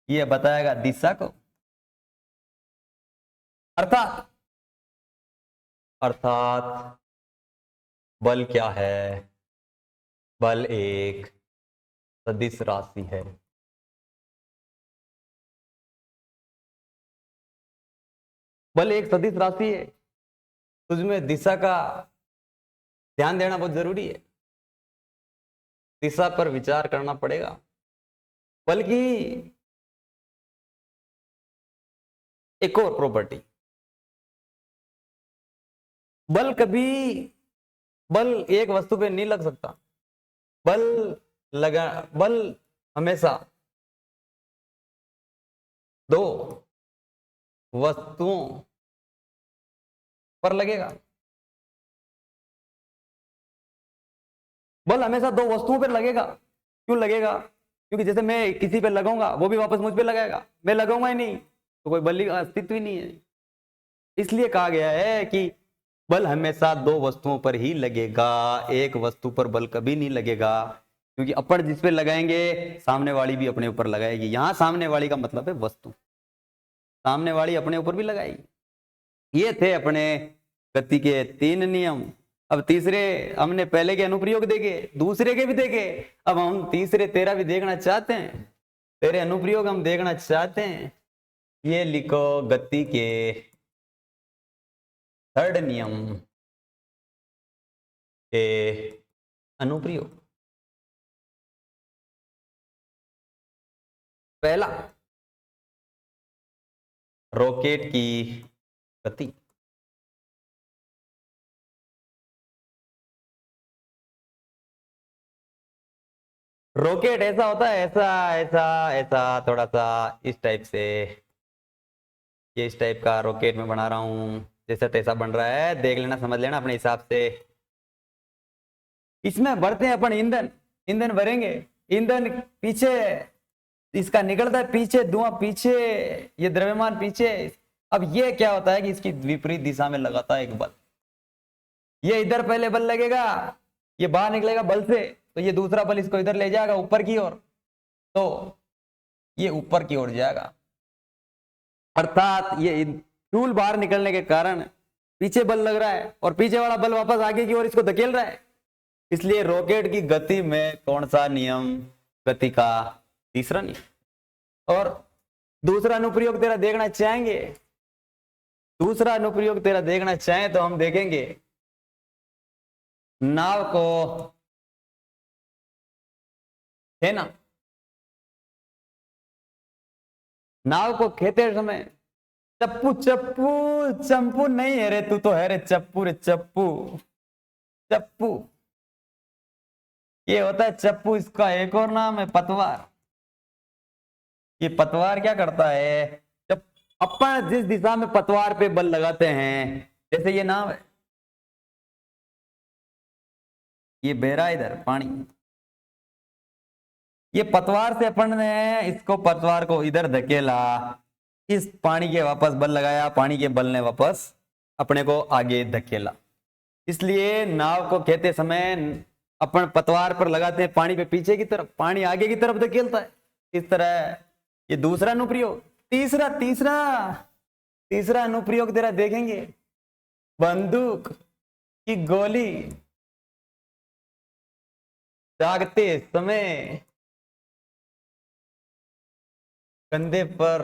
ये बताएगा दिशा को। अर्थात अर्थात बल क्या है, बल एक सदिश राशि है। बल एक सदिश राशि है, तुझमें दिशा का ध्यान देना बहुत जरूरी है, दिशा पर विचार करना पड़ेगा। बल्कि एक और प्रॉपर्टी, बल कभी, बल एक वस्तु पे नहीं लग सकता, बल हमेशा दो वस्तुओं पर लगेगा। बल हमेशा दो वस्तुओं पर लगेगा। क्यों लगेगा? क्योंकि जैसे मैं किसी पे लगाऊंगा वो भी वापस मुझ पे लगाएगा, मैं लगाऊंगा ही नहीं तो कोई बल का अस्तित्व ही नहीं है। इसलिए कहा गया है कि बल हमेशा दो वस्तुओं पर ही लगेगा, एक वस्तु पर बल कभी नहीं लगेगा, क्योंकि अपन जिस पे लगाएंगे सामने वाली भी अपने ऊपर लगाएगी। यहां सामने वाली का मतलब है वस्तु, सामने वाली अपने ऊपर भी लगाएगी। ये थे अपने गति के 3 नियम। अब तीसरे हमने पहले के अनुप्रयोग देखे, दूसरे के भी देखे, अब हम तीसरे तेरा भी देखना चाहते हैं, तेरे अनुप्रयोग हम देखना चाहते हैं। ये लिखो गति के 3rd नियम के अनुप्रयोग। पहला, रॉकेट की गति। रॉकेट ऐसा होता है, ऐसा ऐसा ऐसा थोड़ा सा इस टाइप से, ये इस टाइप का रॉकेट में बना रहा हूं, जैसा तैसा बन रहा है, देख लेना समझ लेना अपने हिसाब से। इसमें भरते हैं अपन ईंधन, ईंधन भरेंगे, ईंधन पीछे इसका निकलता है, पीछे धुआं पीछे, ये द्रव्यमान पीछे। अब ये क्या होता है कि इसकी विपरीत दिशा में लगाता है एक बल, ये इधर पहले बल लगेगा, ये बाहर निकलेगा बल से, तो ये दूसरा बल इसको इधर ले जाएगा ऊपर की ओर, तो ये ऊपर की ओर जाएगा। अर्थात ये फ्यूल बाहर निकलने के कारण पीछे बल लग रहा है और पीछे वाला बल वापस आगे की ओर इसको धकेल रहा है। इसलिए रॉकेट की गति में कौन सा नियम? गति का तीसरा नियम। और दूसरा अनुप्रयोग तेरा देखना चाहेंगे, दूसरा अनुप्रयोग तेरा देखना चाहें तो हम देखेंगे नाव को, है ना, नाव को खेते समय चप्पू चप्पू चंपू नहीं है रे, तू तो है रे चप्पू, रे चप्पू चप्पू, ये होता है चप्पू। इसका एक और नाम है पतवार। ये पतवार क्या करता है, जब अपन जिस दिशा में पतवार पे बल लगाते हैं, जैसे ये नाव है, ये बह रहा है इधर पानी, ये पतवार से अपन ने इसको, पतवार को इधर धकेला, इस पानी के वापस बल लगाया, पानी के बल ने वापस अपने को आगे धकेला। इसलिए नाव को खेते समय अपन पतवार पर लगाते हैं पानी पे पीछे की तरफ, पानी आगे की तरफ धकेलता है। इस तरह ये दूसरा अनुप्रयोग। तीसरा तीसरा तीसरा अनुप्रयोग तेरा देखेंगे, बंदूक की गोली दागते समय कंधे पर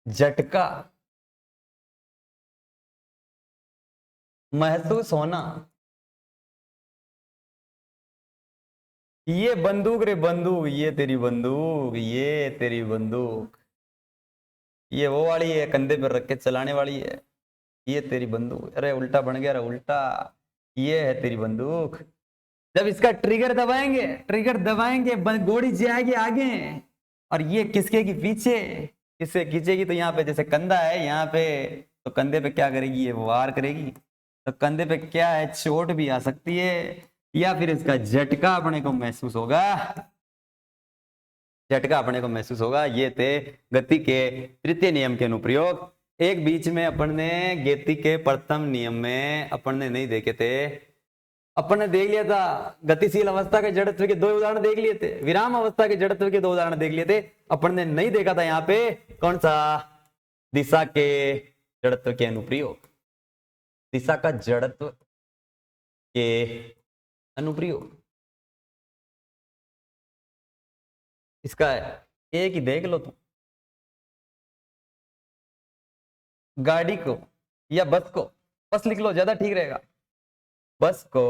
झटका महसूस होना। ये बंदूक रे बंदूक, ये तेरी बंदूक, ये तेरी बंदूक, ये वो वाली है, कंधे पर रख के चलाने वाली है, ये तेरी बंदूक। अरे उल्टा बन गया रे, उल्टा, ये है तेरी बंदूक। जब इसका ट्रिगर दबाएंगे, ट्रिगर दबाएंगे, गोली जाएगी आगे, और ये किसके की पीछे, किससे खींचेगी, तो यहाँ पे जैसे कंधा है यहाँ पे, तो कंधे पे क्या करेगी, ये वार करेगी, तो कंधे पे क्या है, चोट भी आ सकती है, या फिर इसका झटका अपने को महसूस होगा, झटका अपने को महसूस होगा। ये थे गति के तृतीय नियम के अनुप्रयोग। एक बीच में अपन ने गति के प्रथम नियम में अपन ने नहीं देखे थे, अपन ने देख लिया था गतिशील अवस्था के जड़त्व के 2 उदाहरण देख लिए थे, विराम अवस्था के जड़त्व के 2 उदाहरण देख लिए थे। अपन ने नहीं देखा था यहाँ पे कौन सा, दिशा के जड़त्व के अनुप्रयोग, दिशा का जड़त्व के अनुप्रयोग। इसका एक ही देख लो तुम, गाड़ी को या बस को, बस लिख लो ज्यादा ठीक रहेगा, बस को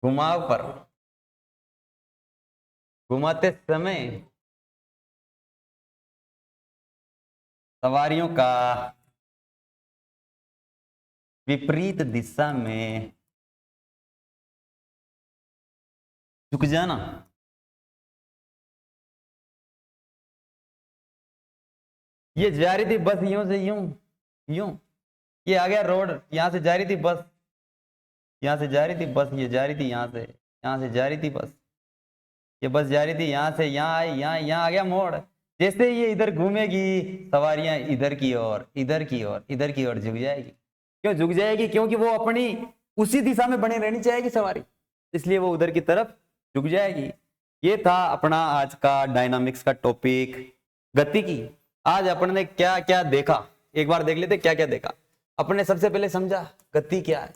घुमाव पर घुमाते समय सवारियों का विपरीत दिशा में झुक जाना। ये जा रही थी बस यूं से यूं यूं, ये आ गया रोड, यहां से जा रही थी बस, यहां से जा रही थी बस, ये जा रही थी यहां से जा रही थी बस, ये बस जा रही थी यहां से यहां आई, यहां आ गया मोड़। जैसे ये इधर घूमेगी, सवारियां इधर की ओर इधर की ओर इधर की ओर झुक जाएगी। क्यों झुक जाएगी, क्योंकि वो अपनी उसी दिशा में बने रहनी चाहेगी सवारी, इसलिए वो उधर की तरफ झुक जाएगी। ये था अपना आज का डायनामिक्स का टॉपिक, गति की। आज अपन ने क्या क्या देखा, एक बार देख लेते क्या क्या देखा। अपने सबसे पहले समझा गति क्या है,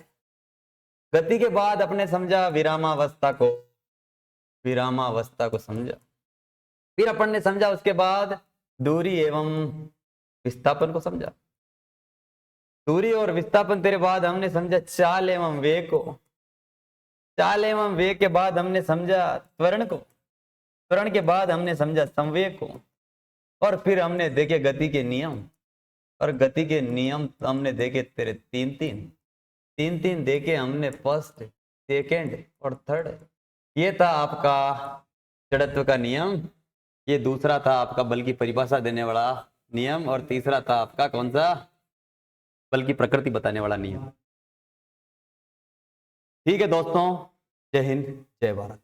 गति के बाद अपने समझा विरामावस्था को, विरामावस्था को समझा, फिर अपन ने समझा उसके बाद दूरी एवं विस्थापन को समझा, दूरी और विस्थापन तेरे बाद हमने समझा चाल एवं वेग को, चाल एवं वेग के बाद हमने समझा त्वरण को, त्वरण के बाद हमने समझा संवेग को, और फिर हमने देखे गति के नियम, और गति के नियम हमने देखे तेरे तीन तीन देखे हमने, फर्स्ट सेकेंड और थर्ड। ये था आपका जड़त्व का नियम, ये दूसरा था आपका बल की परिभाषा देने वाला नियम, और तीसरा था आपका कौन सा, बल की प्रकृति बताने वाला नियम। ठीक है दोस्तों, जय हिंद जय भारत।